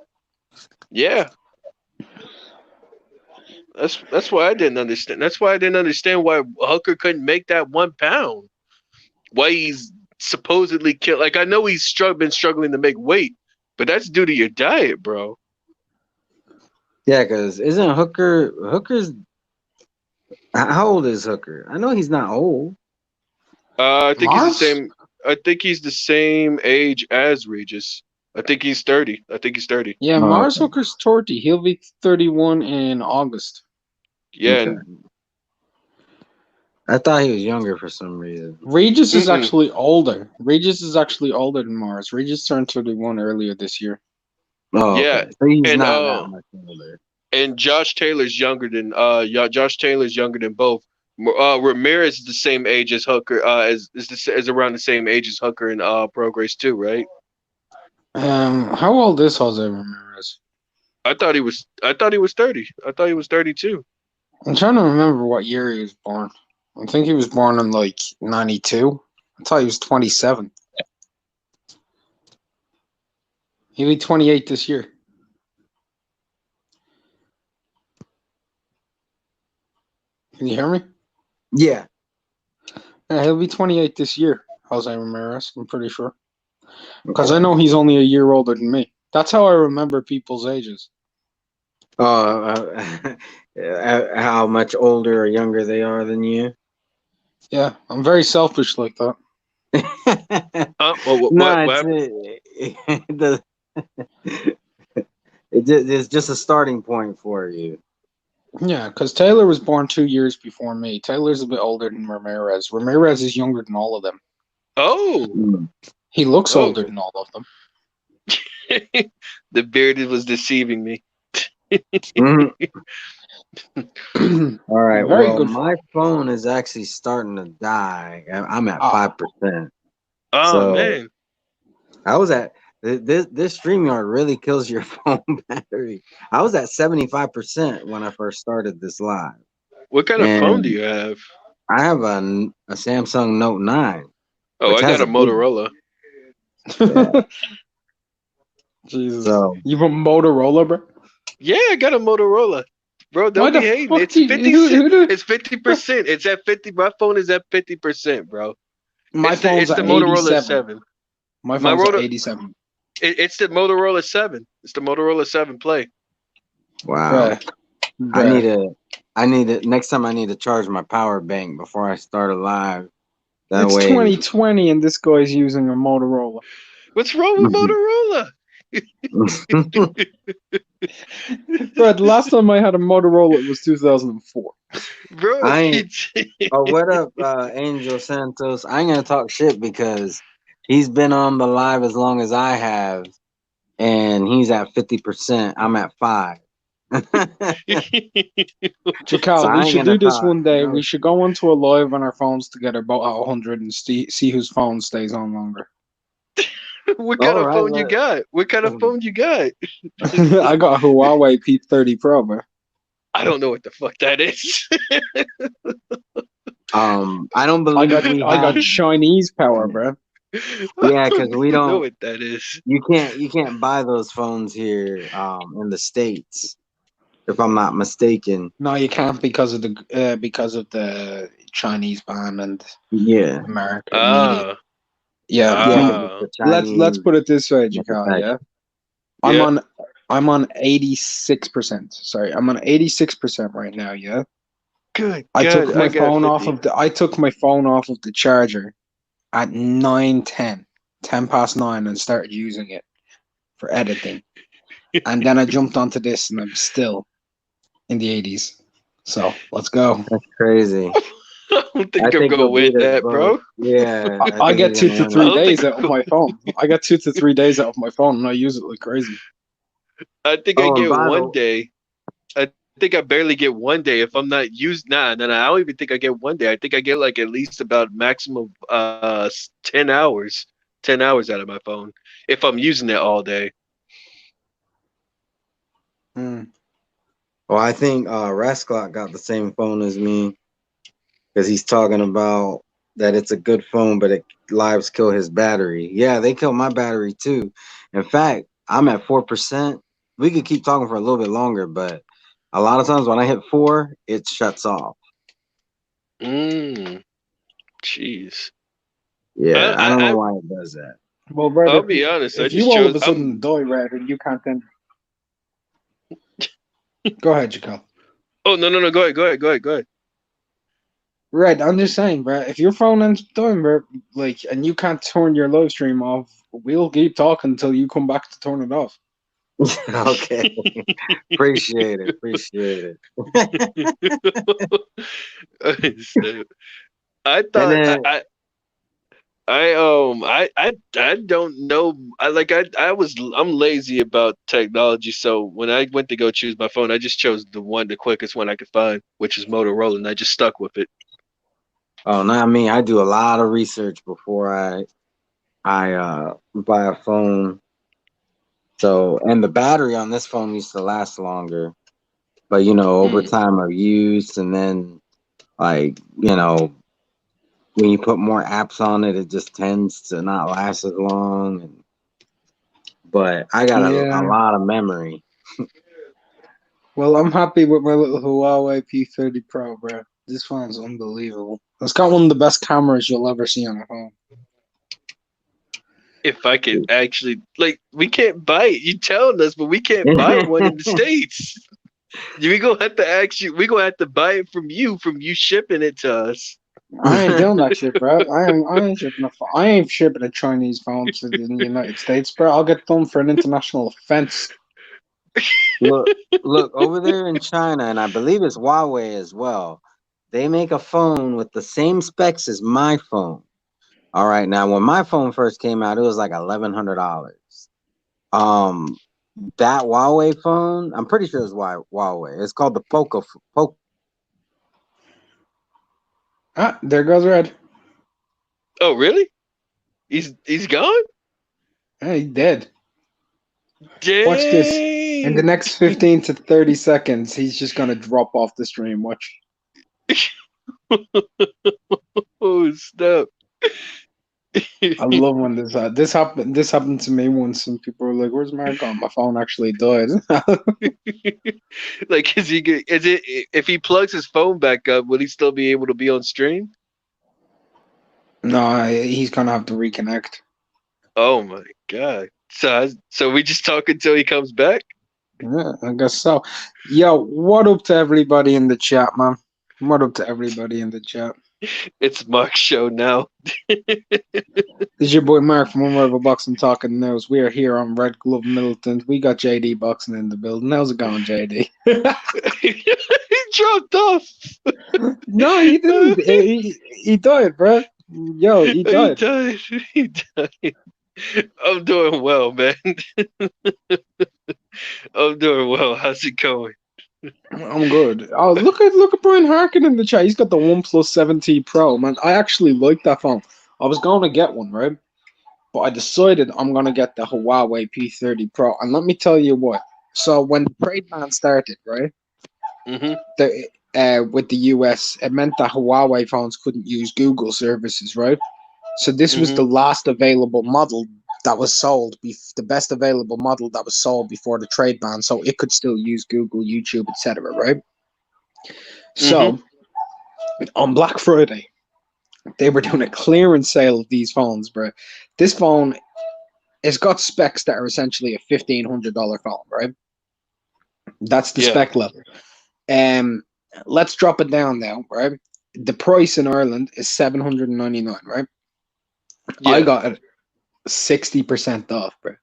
yeah. That's why I didn't understand. That's why I didn't understand why Hooker couldn't make that 1 pound. Why he's supposedly killed. Like I know he's been struggling to make weight, but that's due to your diet, bro. yeah, because isn't Hooker's how old is Hooker? I know he's not old. I think he's the Mars? same. I think he's the same age as Regis. I think he's 30. I think he's 30. Yeah, Oh, Mars okay. Hooker's 30. He'll be 31 in August. Yeah, Okay. I thought he was younger for some reason. Regis is Mm-mm. actually older. Regis is actually older than Mars. Regis turned 31 earlier this year. Oh, Yeah, okay. So he's and not that much older. and Josh Taylor's younger than Josh Taylor's younger than both. Ramirez is the same age as Hooker. Is around the same age as Hooker and Progress too, right? How old is Jose Ramirez? I thought he was 30. I thought he was 32. I'm trying to remember what year he was born. I think he was born in like 92. I thought he was 27. He'll be 28 this year. Can you hear me? Yeah. Yeah, he'll be 28 this year, Jose Ramirez, I'm pretty sure. Because I know he's only a year older than me. That's how I remember people's ages. How much older or younger they are than you? Yeah, I'm very selfish like that. No, What it's just a starting point for you. Yeah, because Taylor was born 2 years before me. Taylor's a bit older than Ramirez. Ramirez is younger than all of them. Oh, He looks Oh. older than all of them. the beard was deceiving me. Mhm. All right. Very Well, good my phone is actually starting to die. I'm at Ah. 5%. Oh So man, I was at this StreamYard really kills your phone battery. I was at 75% when I first started this live. what kind of phone do And you have? I have a Samsung Note 9, Oh, which I has got a big. Motorola. Yeah. Jesus. So You have a Motorola, bro? Yeah, I got a Motorola. Bro, Why don't the be hating. fuck It's do you- 50. who the- It's 50%. It's at 50. My phone is at 50%, bro. My It's phone's the at Motorola 87. 7. My My phone's at Roto- 87. It's the Motorola 7. It's the Motorola 7 Play. wow. Bruh. I need to next time I need to charge my power bank before I start a live. That It's way 2020 and this guy's using a Motorola. What's wrong with Motorola? Bro, the last time I had a Motorola it was 2004. Bro, I ain't what up, Angel Santos? I ain't gonna talk shit because he's been on the live as long as I have, and he's at 50%. I'm at 5. Jacal, So I we ain't should gonna do this talk. one day. No. We should go onto a live on our phones together, about 100, and see whose phone stays on longer. What kind All of right, phone you got? What kind of phone you got? I got a Huawei P30 Pro, bro. I don't know what the fuck that is. I don't believe I got Chinese power, bro. Yeah, because we know don't. what that is. You can't buy those phones here in the States, if I'm not mistaken. No, you can't because of the Chinese ban and Yeah. American media. Ah, Yeah, Ah. Because it's the let's Chinese put it this way, Jacal. manufacturer. Yeah, Yeah. I'm on 86%. Sorry, I'm on 86% right now. Yeah, Good. I God, took my I got phone 50. off of the charger, at 9:10, 10 past 9, and started using it for editing. And then I jumped onto this, and I'm still in the 80s. So let's go. That's crazy. I don't I think I'm think gonna he'll win beat us that, both. bro. Yeah, I I think get he's 2 gonna to win. 3 I don't think days out of my phone. I get 2 to 3 days out of my phone, and I use it like crazy. I think I Oh, and get by one the day. I think I barely get one day if I'm not used. Nah, nah, nah. I don't even think I get one day. I think I get like at least about maximum 10 hours, 10 hours out of my phone if I'm using it all day. Hmm. well, I think Rasclot got the same phone as me because he's talking about that it's a good phone, but it lives kill his battery. Yeah, they kill my battery too. In fact, I'm at 4%. We could keep talking for a little bit longer, but a lot of times when I hit 4, it shuts off. Mm, jeez. Yeah, I don't know I why it does that. Well, Red, I'll be honest. I if just you all of chose. a sudden die, Red, and you can't then go ahead, Jacal. Oh, no, no, no. Go ahead. Go ahead. Go ahead. Go ahead. Red, I'm just saying, bro. If your phone ends up dying, bro, like, and you can't turn your live stream off, we'll keep talking until you come back to turn it off. Okay, appreciate it, appreciate it. So, I And thought then I don't know. I'm lazy about technology, so when I went to go choose my phone, I just chose the quickest one I could find, which is Motorola, and I just stuck with it. oh, not me. I do a lot of research before I buy a phone. So, and the battery on this phone used to last longer, but over Mm. time I've used, and then like when you put more apps on it, it just tends to not last as long. But I got a Yeah. lot of memory. Well, I'm happy with my little Huawei P30 Pro, bro. This phone's unbelievable. It's got one of the best cameras you'll ever see on a phone. If I could actually, like, we can't buy it. You telling us, but we can't buy one in the States. We gonna have to actually, we gonna have to buy it from you shipping it to us. I ain't doing that shit, bro. I ain't shipping a Chinese phone to the United States, bro. I'll get done for an international offense. Look, look over there in China, and I believe it's Huawei as well. They make a phone with the same specs as my phone. All right, now when my phone first came out, it was like $1,100. Um, that Huawei phone, I'm pretty sure it's Huawei. It's called the Poco. Ah, there goes Red. Oh, really? He's gone? Hey, he's dead. Watch this. In the Dang! next 15 to 30 seconds, he's just gonna drop off the stream. Watch. Oh, snap! I love when this happened. This happened to me once, and people were like, "Where's Mark gone? My phone actually died." Like, is it if he plugs his phone back up, will he still be able to be on stream? No, he's gonna have to reconnect. Oh my god! So we just talk until he comes back. Yeah, I guess so. Yo, what up to everybody in the chat, man? What up to everybody in the chat? It's Mark's show now. This is your boy Mark from Unrivaled Boxing Talking News. We are here on Red Glove Militant. We got JD Boxing in the building. How's it going, JD? He dropped off. No, he didn't. He died, bro. Yo, he He died. died. He died. I'm doing well, man. I'm doing well. How's it going? I'm good. Oh, look at Brian Harkin in the chat. He's got the OnePlus 7T Pro, man. I actually like that phone. I was going to get one, right? But I decided I'm gonna get the Huawei P30 Pro. And let me tell you what. So when the trade ban started, right? Mm-hmm. With the US, it meant that Huawei phones couldn't use Google services, right? So this was the Mm-hmm. last available model that was sold, the best available model that was sold before the trade ban, so it could still use Google, YouTube, etc. Right? Mm-hmm. So on Black Friday, they were doing a clearance sale of these phones, bro. This phone has got specs that are essentially a $1,500 phone, right? That's the Yeah. spec level. Let's drop it down now, right? The price in Ireland is $799, right? I Yeah, got it 60% off, bro.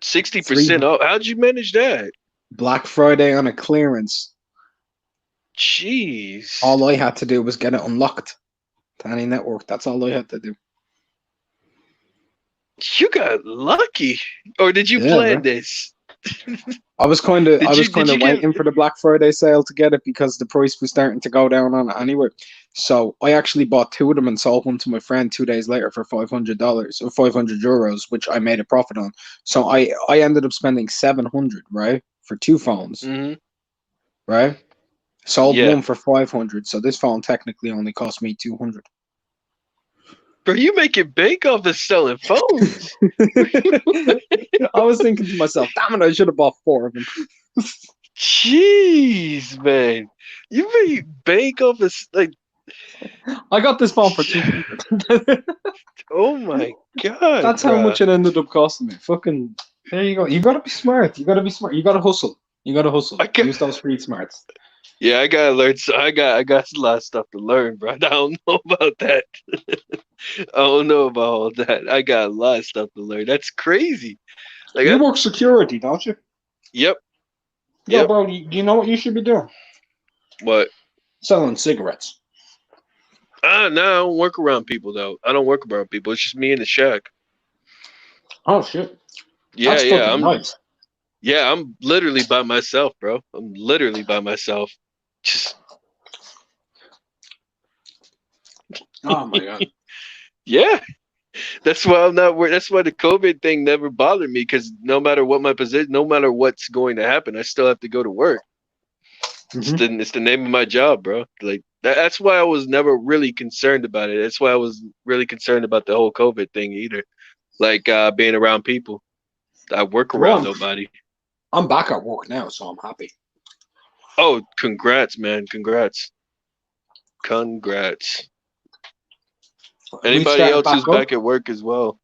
60% off. How'd you manage that? Black Friday on a clearance. Jeez, All I had to do was get it unlocked to any network. That's all I had to do. you got lucky, or did you Yeah, plan bro. this? I was kind of Did you get? waiting for the Black Friday sale to get it because the price was starting to go down on it anyway. So I actually bought two of them and sold one to my friend 2 days later for $500 or €500, which I made a profit on. So I ended up spending 700, right, for two phones, Hmm. right? Sold Yeah, one for 500. So this phone technically only cost me 200. bro, you making bank off of selling phones. I was thinking to myself, damn it, I should have bought four of them. Jeez, man, you made bank off of like. I got this phone for 200. Oh my god, That's how bro. much it ended up costing me. Fucking there you go. You gotta be smart. You gotta be smart. You gotta hustle. You gotta hustle. I got, Use those street smarts. yeah, I gotta learn. So I got a lot of stuff to learn, bro. I don't know about that. I don't know about all that. I got a lot of stuff to learn. That's crazy. Like, You work security, don't you? yep, Yo, yep. bro, you know what you should be doing? What? Selling cigarettes. No, I don't work around people though. I don't work around people. It's just me in the shack. Oh shit. Yeah, That's yeah. fucking nice. I'm literally by myself, bro. I'm literally by myself. Just Oh my god. yeah. That's why I'm not worried. That's why the COVID thing never bothered me because no matter what my position, no matter what's going to happen, I still have to go to work. Mm-hmm. It's the name of my job, bro. Like that's why I was never really concerned about it. That's why I was really concerned about the whole COVID thing either. Like being around people. I work around Well, nobody. I'm back at work now, so I'm happy. Oh, congrats, man. Congrats. We Anybody started else back who's up. back at work as well?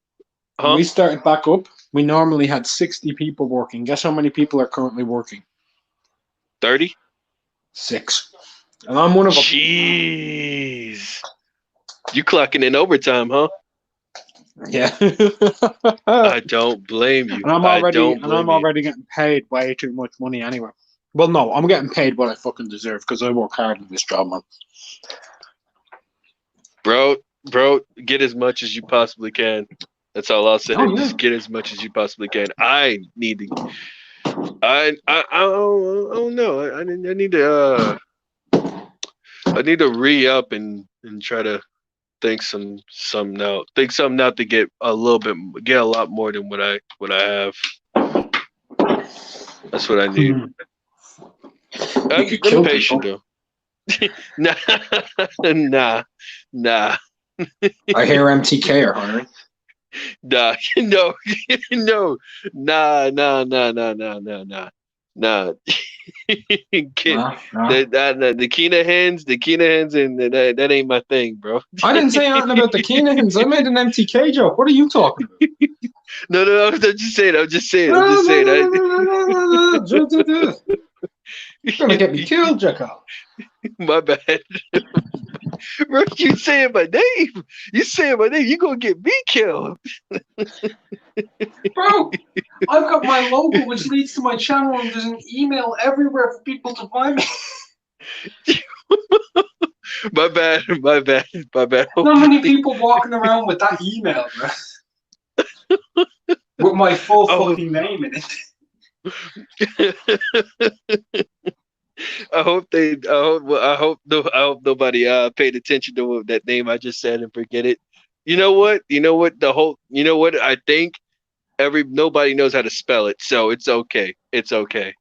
When Huh? we started back up, we normally had 60 people working. Guess how many people are currently working? 30? 6. And I'm one of them. Jeez. You clocking in overtime, huh? Yeah. I don't blame you. And I'm I already don't blame you. getting paid way too much money anyway. Well, no, I'm getting paid what I fucking deserve because I work hard in this job, man. Bro, get as much as you possibly can. That's all I'll say. Oh yeah. Just get as much as you possibly can. I need to. I don't know. I need to re up and try to think some now. Think something out to get a little bit, get a lot more than what I have. That's what I need. You could I'm kill patient people. though. Nah, nah. I hear MTK are hiring. Nah, no, no, nah. Kid, Nah, nah. the Keenahans, and that ain't my thing, bro. I didn't say anything about the Keenahans. I made an MTK joke. What are you talking about? No, I'm just saying. I'm just saying. You're gonna get me killed, Jackal. My bad. Bro, you saying my name. You saying my name. You gonna get me killed. Bro, I've got my logo which leads to my channel and there's an email everywhere for people to find me. My bad. Not many people walking around with that email, bro. With my full fucking name in it. I hope nobody paid attention to that name I just said and forget it. You know what? I think nobody knows how to spell it, so it's okay. It's okay.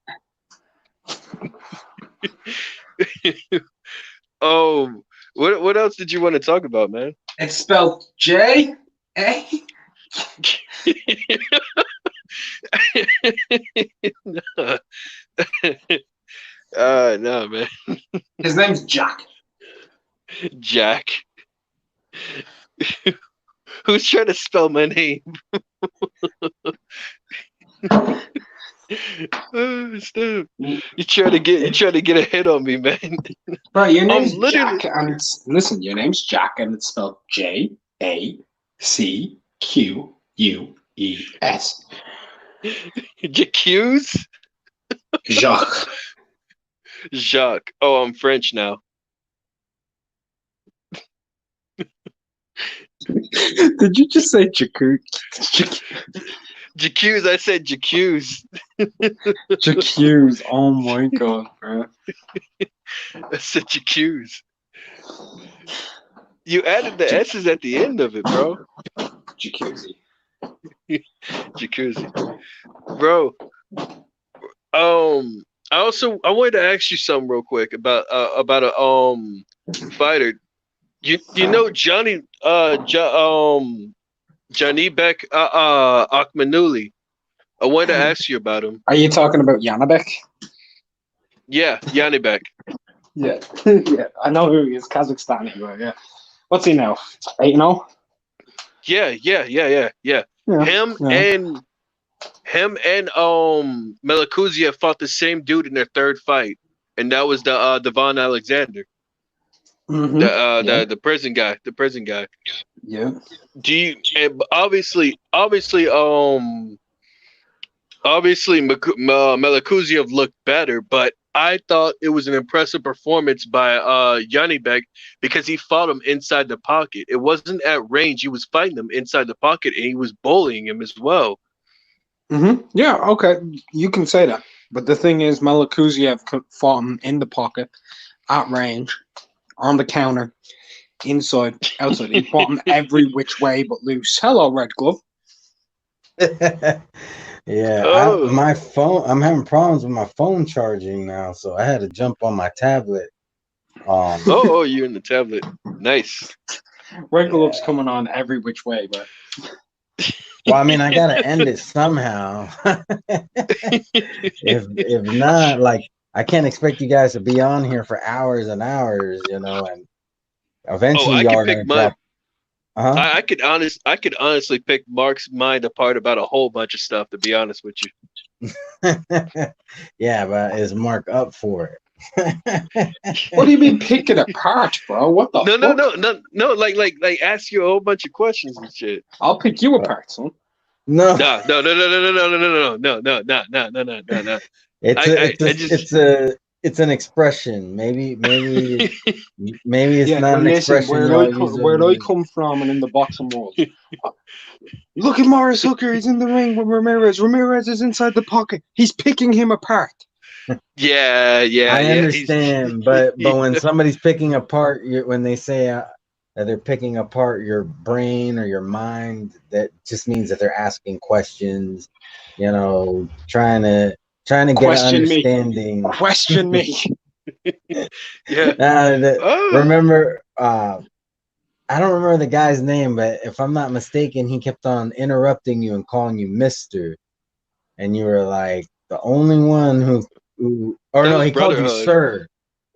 Oh, what else did you want to talk about, man? It's spelled J A. No, man. His name's Jack. Jack. Who's trying to spell my name? Steve, you trying to get a hit on me, man. Right, your name's Jack, and your name's Jack, and it's spelled J Jacques. J'accuse? Jacques. Jacques. Oh, I'm French now. Did you just say Jacques? J'accuse. I said j'accuse. Jacques. Oh my god, bro. I said j'accuse. You added the S's at the end of it, bro. Jacuzzi. Jacuzzi. Bro, I wanted to ask you something real quick about a fighter. You know Johnny Beck Akmanuli. I wanted to ask you about him. Are you talking about Janabek? Yeah, Yanni Beck. Yeah. Yeah. I know who he is. Kazakhstan anyway, yeah. What's he now? 8-0? Yeah. Yeah. Him Yeah. and Melakuziev fought the same dude in their third fight, and that was the Devon Alexander, Mm-hmm. the prison guy, Yeah. Do you and obviously Melakuziev looked better, but I thought it was an impressive performance by Yanni Beck because he fought him inside the pocket. It wasn't at range; he was fighting him inside the pocket, and he was bullying him as well. Mm-hmm. Yeah, okay. You can say that. But the thing is, Malakuziev fought him in the pocket, at range, on the counter, inside, outside. He fought him every which way but loose. Hello, Red Glove. Yeah, Oh. my phone. I'm having problems with my phone charging now, so I had to jump on my tablet. Oh, you're in the tablet. Nice. Red Glove's coming on every which way, but Well, I mean, I gotta end it somehow. If not, like, I can't expect you guys to be on here for hours and hours, and eventually I y'all could are pick gonna mine. drop. Uh-huh. I could honestly pick Mark's mind apart about a whole bunch of stuff. To be honest with you. Yeah, but is Mark up for it? what do you mean pick it apart, bro? What the fuck? No. Like ask you a whole bunch of questions and shit. I'll pick you apart, son. No. No. It's an expression. Maybe it's Yeah, not well, an listen, expression y'all use. where I come from and in the boxing world. Look at Morris Hooker. He's in the ring with Ramirez. Ramirez is inside the pocket. He's picking him apart. Yeah. I understand, but when somebody's picking apart, when they say that they're picking apart your brain or your mind, that just means that they're asking questions. Trying to get an understanding. Question me. Yeah. Remember, I don't remember the guy's name, but if I'm not mistaken, he kept on interrupting you and calling you Mister, and you were like the only one who or no, he called you Sir.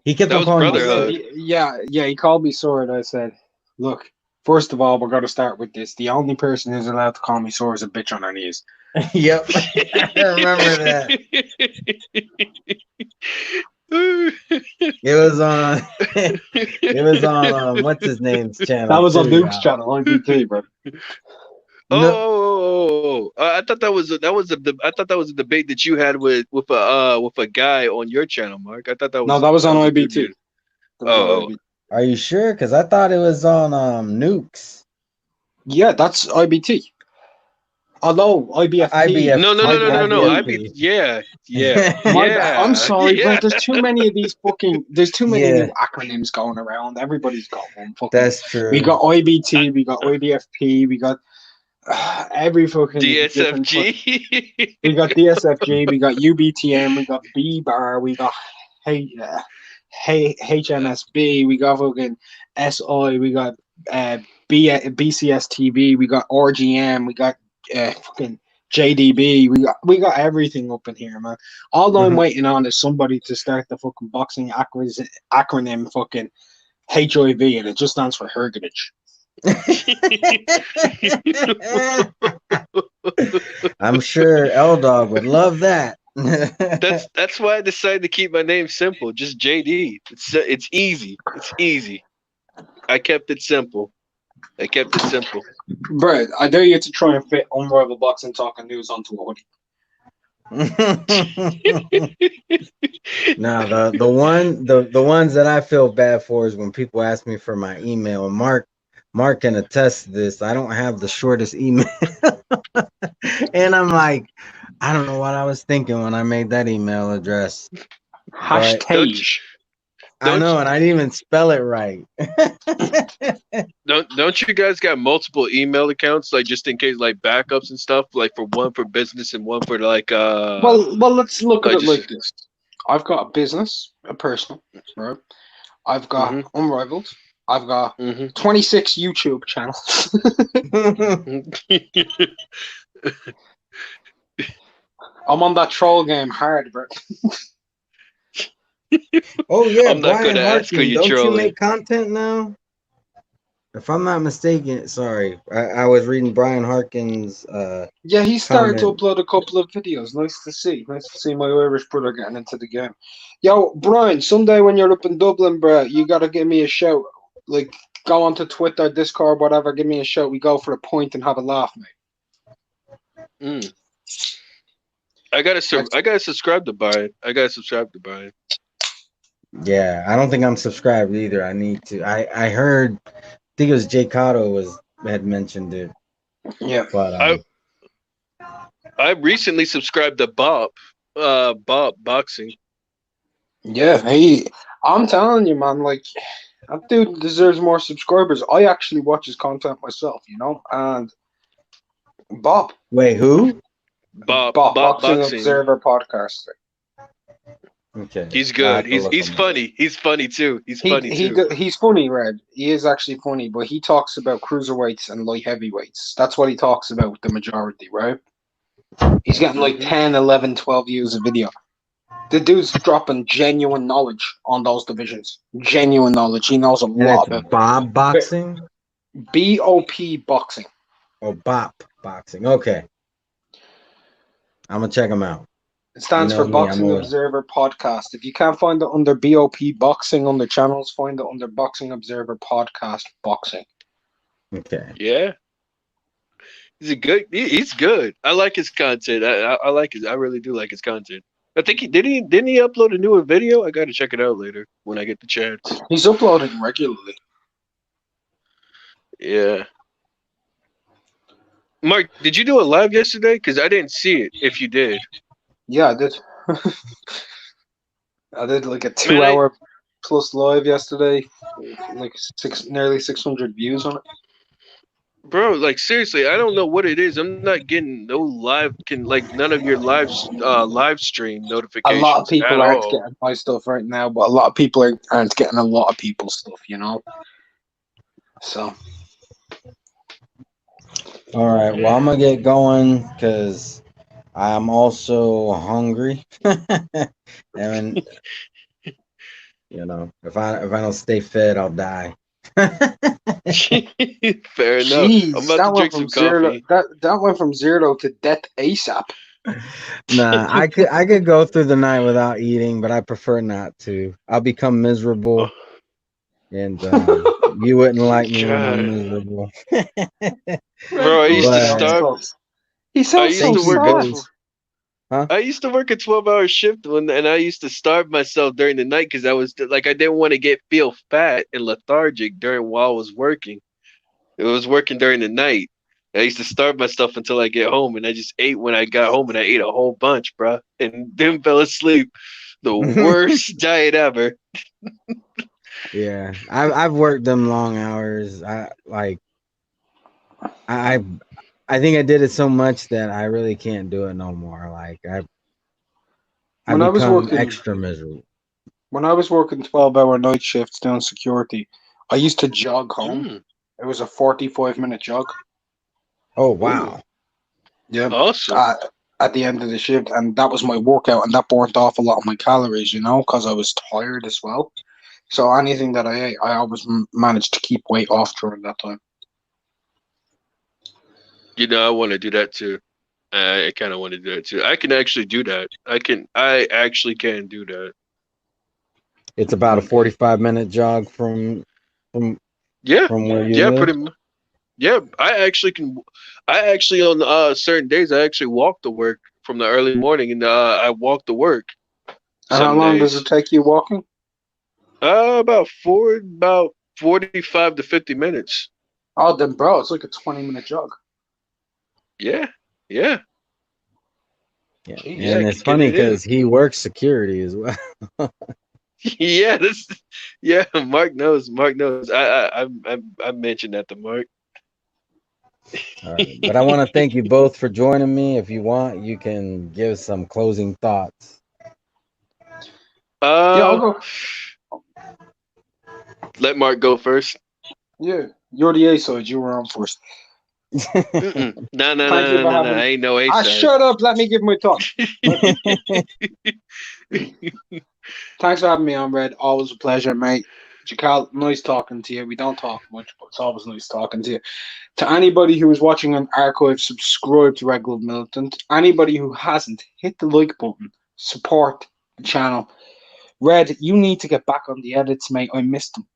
He kept on calling you Sir. Yeah, he called me Sir, and I said, "Look, first of all, we're going to start with this. The only person who's allowed to call me Sir is a bitch on her knees." Yep, I remember that. It was on what's his name's channel. That was on Duke's channel on BT, bro. I thought that was a debate that you had with a guy on your channel, Mark. I thought that was that was on IBT. Are you sure? Because I thought it was on Nukes. Yeah, that's IBT. Although IBFP. No. IBT. Yeah. I'm sorry, but there's too many of these There's too many new acronyms going around. Everybody's got one. That's true. We got IBT, we got IBFP, we got every fucking DSFG. We got DSFG, we got UBTM, we got B-Bar, we got HMSB, we got fucking SI, we got BCS TV, we got RGM, we got fucking JDB, we got everything up in here, man. All I'm waiting on is somebody to start the fucking boxing acronym fucking HIV, and it just stands for Hergitage. I'm sure L-Dog would love that. That's why I decided to keep my name simple, just JD. It's easy. I kept it simple. I kept it simple. Bro, I dare you to try and fit Unrivaled Boxing Talk and News onto a hoodie. Now the ones that I feel bad for is when people ask me for my email. Mark can attest to this. I don't have the shortest email. And I'm like, I don't know what I was thinking when I made that email address. But Hashtag. I know, and I didn't even spell it right. Don't you guys got multiple email accounts, like just in case, like backups and stuff, like for one for business and one for like Well, let's look at like it just like this. I've got a business, a personal, right? I've got Unrivaled. I've got 26 YouTube channels. I'm on that troll game hard, bro. Oh yeah, I'm not Brian gonna ask who Harkin, you don't you trolling. make content now? If I'm not mistaken, sorry, I was reading Brian Harkin's. Yeah, he started to comment. upload a couple of videos. Nice to see. Nice to see my Irish brother getting into the game. Yo, Brian, someday when you're up in Dublin, bro, you gotta give me a shout. Like, go onto Twitter, Discord, whatever. Give me a shout. We go for a pint and have a laugh, mate. I gotta subscribe to Brian. Yeah, I don't think I'm subscribed either. I need to. I heard. I think it was Jay Cotto had mentioned it. Yeah, but I recently subscribed to Bob Boxing. Yeah, I'm telling you, man. Like, that dude deserves more subscribers. I actually watch his content myself, you know. And Bob. Wait, who? Bob Boxing Boxing. Observer podcaster. Okay. He's good. He's funny. He's funny too. He's funny, Red. He is actually funny, but he talks about cruiserweights and light heavyweights. That's what he talks about, the majority, right? He's getting like 10, 11, 12 views a video. The dude's dropping genuine knowledge on those divisions. Genuine knowledge. He knows a lot about Bob Boxing? BOP Boxing. Oh, Bop Boxing. Okay. I'm going to check him out. It stands for Boxing Observer Podcast. If you can't find it under BOP Boxing on the channels, find it under Boxing Observer Podcast Boxing. Okay. Yeah. He's good. I like his content. I like it. I really do like his content. I think didn't he upload a newer video? I gotta check it out later when I get the chance. He's uploading regularly. Yeah. Mark, did you do a live yesterday? Because I didn't see it. If you did. Yeah, I did. I did like a 2-hour plus live yesterday. Like nearly 600 views on it. Bro, like seriously, I don't know what it is. I'm not getting no none of your live stream notifications. A lot of people aren't getting my stuff right now, but a lot of people aren't getting a lot of people's stuff, you know. So. All right. Well, I'm gonna get going because I'm also hungry, and you know, if I don't stay fed, I'll die. Fair enough. Jeez, I'm about to drink some coffee. That went from 0 to death ASAP. Nah, I could go through the night without eating, but I prefer not to. I'll become miserable, and you wouldn't like me when I'm miserable. Bro, I used to starve. He sounds so sad. Huh? I used to work a 12-hour shift and I used to starve myself during the night because I was like I didn't want to feel fat and lethargic while I was working. It was working during the night. I used to starve myself until I get home, and I just ate when I got home, and I ate a whole bunch, bro, and then fell asleep. The worst diet ever. Yeah, I've worked them long hours. I think I did it so much that I really can't do it no more. Like I become extra miserable. When I was working 12-hour night shifts doing security, I used to jog home. It was a 45-minute jog. Oh wow! Yeah, awesome. At the end of the shift, and that was my workout, and that burnt off a lot of my calories, you know, because I was tired as well. So anything that I ate, I always managed to keep weight off during that time. You know, I want to do that too. I kind of want to do that too. I can actually do that. I actually can do that. It's about a 45-minute jog from where you live? Yeah, I actually can. I actually on certain days I actually walk to work from the early morning, and I walk to work And how some long does it days. take you walking? About 45 to 50 minutes. Oh, then, bro, it's like a 20-minute jog. Yeah, yeah, Yeah, yeah. Jeez. I and it's could get funny it in. because he works security as well. Yeah, this. Yeah, Mark knows. Mark knows. I mentioned that to Mark. All right, but I want to thank you both for joining me. If you want, you can give some closing thoughts. Yeah, I'll uh, go. let Mark go first. Yeah, you're the A side. You were on first. Mm-mm. No, no, Thank you no, no, for no, no. having. I ain't no A Ah, side. shut up. Let me give my thoughts. Thanks for having me on, Red. Always a pleasure, mate. Jakal, nice talking to you. We don't talk much, but it's always nice talking to you. To anybody who is watching on archive, subscribe to Red Glove Militant. Anybody who hasn't, hit the like button. Support the channel. Red, you need to get back on the edits, mate. I missed them.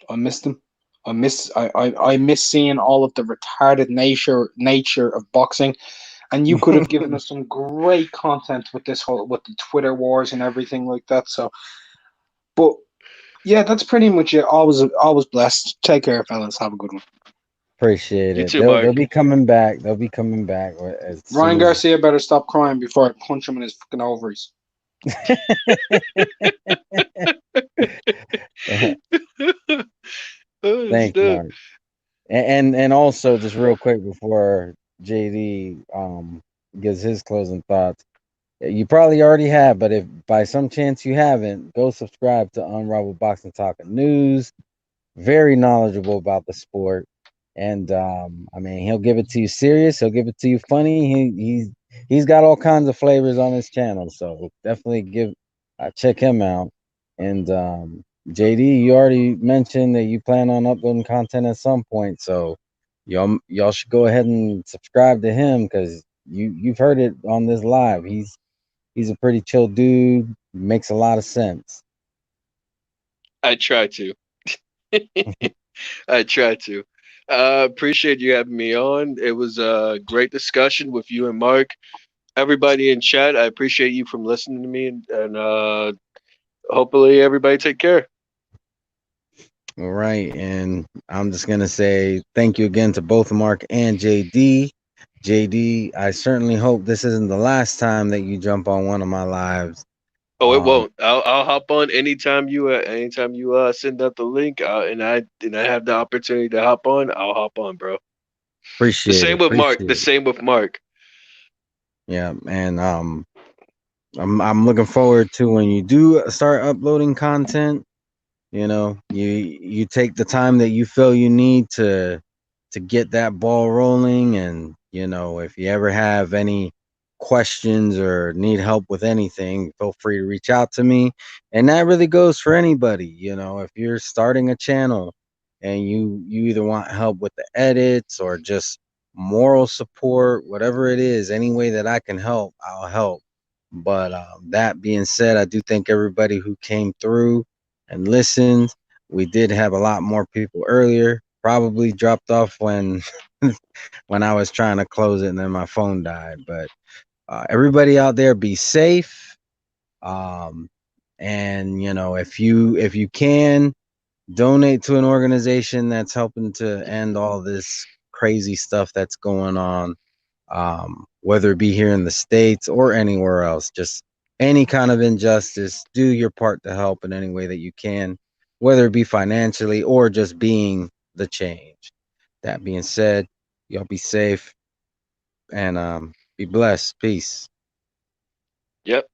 I missed them. I miss seeing all of the retarded nature of boxing. And you could have given us some great content with this whole with the Twitter wars and everything like that. So, but yeah, that's pretty much it. Always blessed. Take care, fellas. Have a good one. Appreciate You it. too, They'll Mark. be coming back. They'll be coming back as Ryan soon as. Garcia better stop crying before I punch him in his fucking ovaries. Oh, Thanks, snap. Mark. And also just real quick before JD gives his closing thoughts. You probably already have, but if by some chance you haven't, go subscribe to Unrivaled Boxing Talk and News. Very knowledgeable about the sport, and I mean he'll give it to you serious. He'll give it to you funny. He's got all kinds of flavors on his channel, so definitely give check him out. And JD, you already mentioned that you plan on uploading content at some point, so y'all should go ahead and subscribe to him because you've heard it on this live. He's a pretty chill dude. Makes a lot of sense. I try to. I try to. Appreciate you having me on. It was a great discussion with you and Mark. Everybody in chat, I appreciate you from listening to me, and hopefully everybody take care. All right, and I'm just gonna say thank you again to both Mark and JD. JD, I certainly hope this isn't the last time that you jump on one of my lives. Oh, it Um, won't. I'll hop on anytime you send out the link, and I have the opportunity to hop on. I'll hop on, bro. The appreciate same it, with Mark. appreciate The it. same with Mark. Yeah, and I'm looking forward to when you do start uploading content. You know, you take the time that you feel you need to get that ball rolling, and you know, if you ever have any questions or need help with anything, feel free to reach out to me. And that really goes for anybody. You know, if you're starting a channel and you either want help with the edits or just moral support, whatever it is, any way that I can help, I'll help. But that being said, I do thank everybody who came through and listened. We did have a lot more people earlier. Probably dropped off when when I was trying to close it and then my phone died. But everybody out there, be safe. Um, and you know, if you can donate to an organization that's helping to end all this crazy stuff that's going on, whether it be here in the States or anywhere else, just any kind of injustice, do your part to help in any way that you can, whether it be financially or just being the change. That being said, y'all be safe and be blessed. Peace. Yep.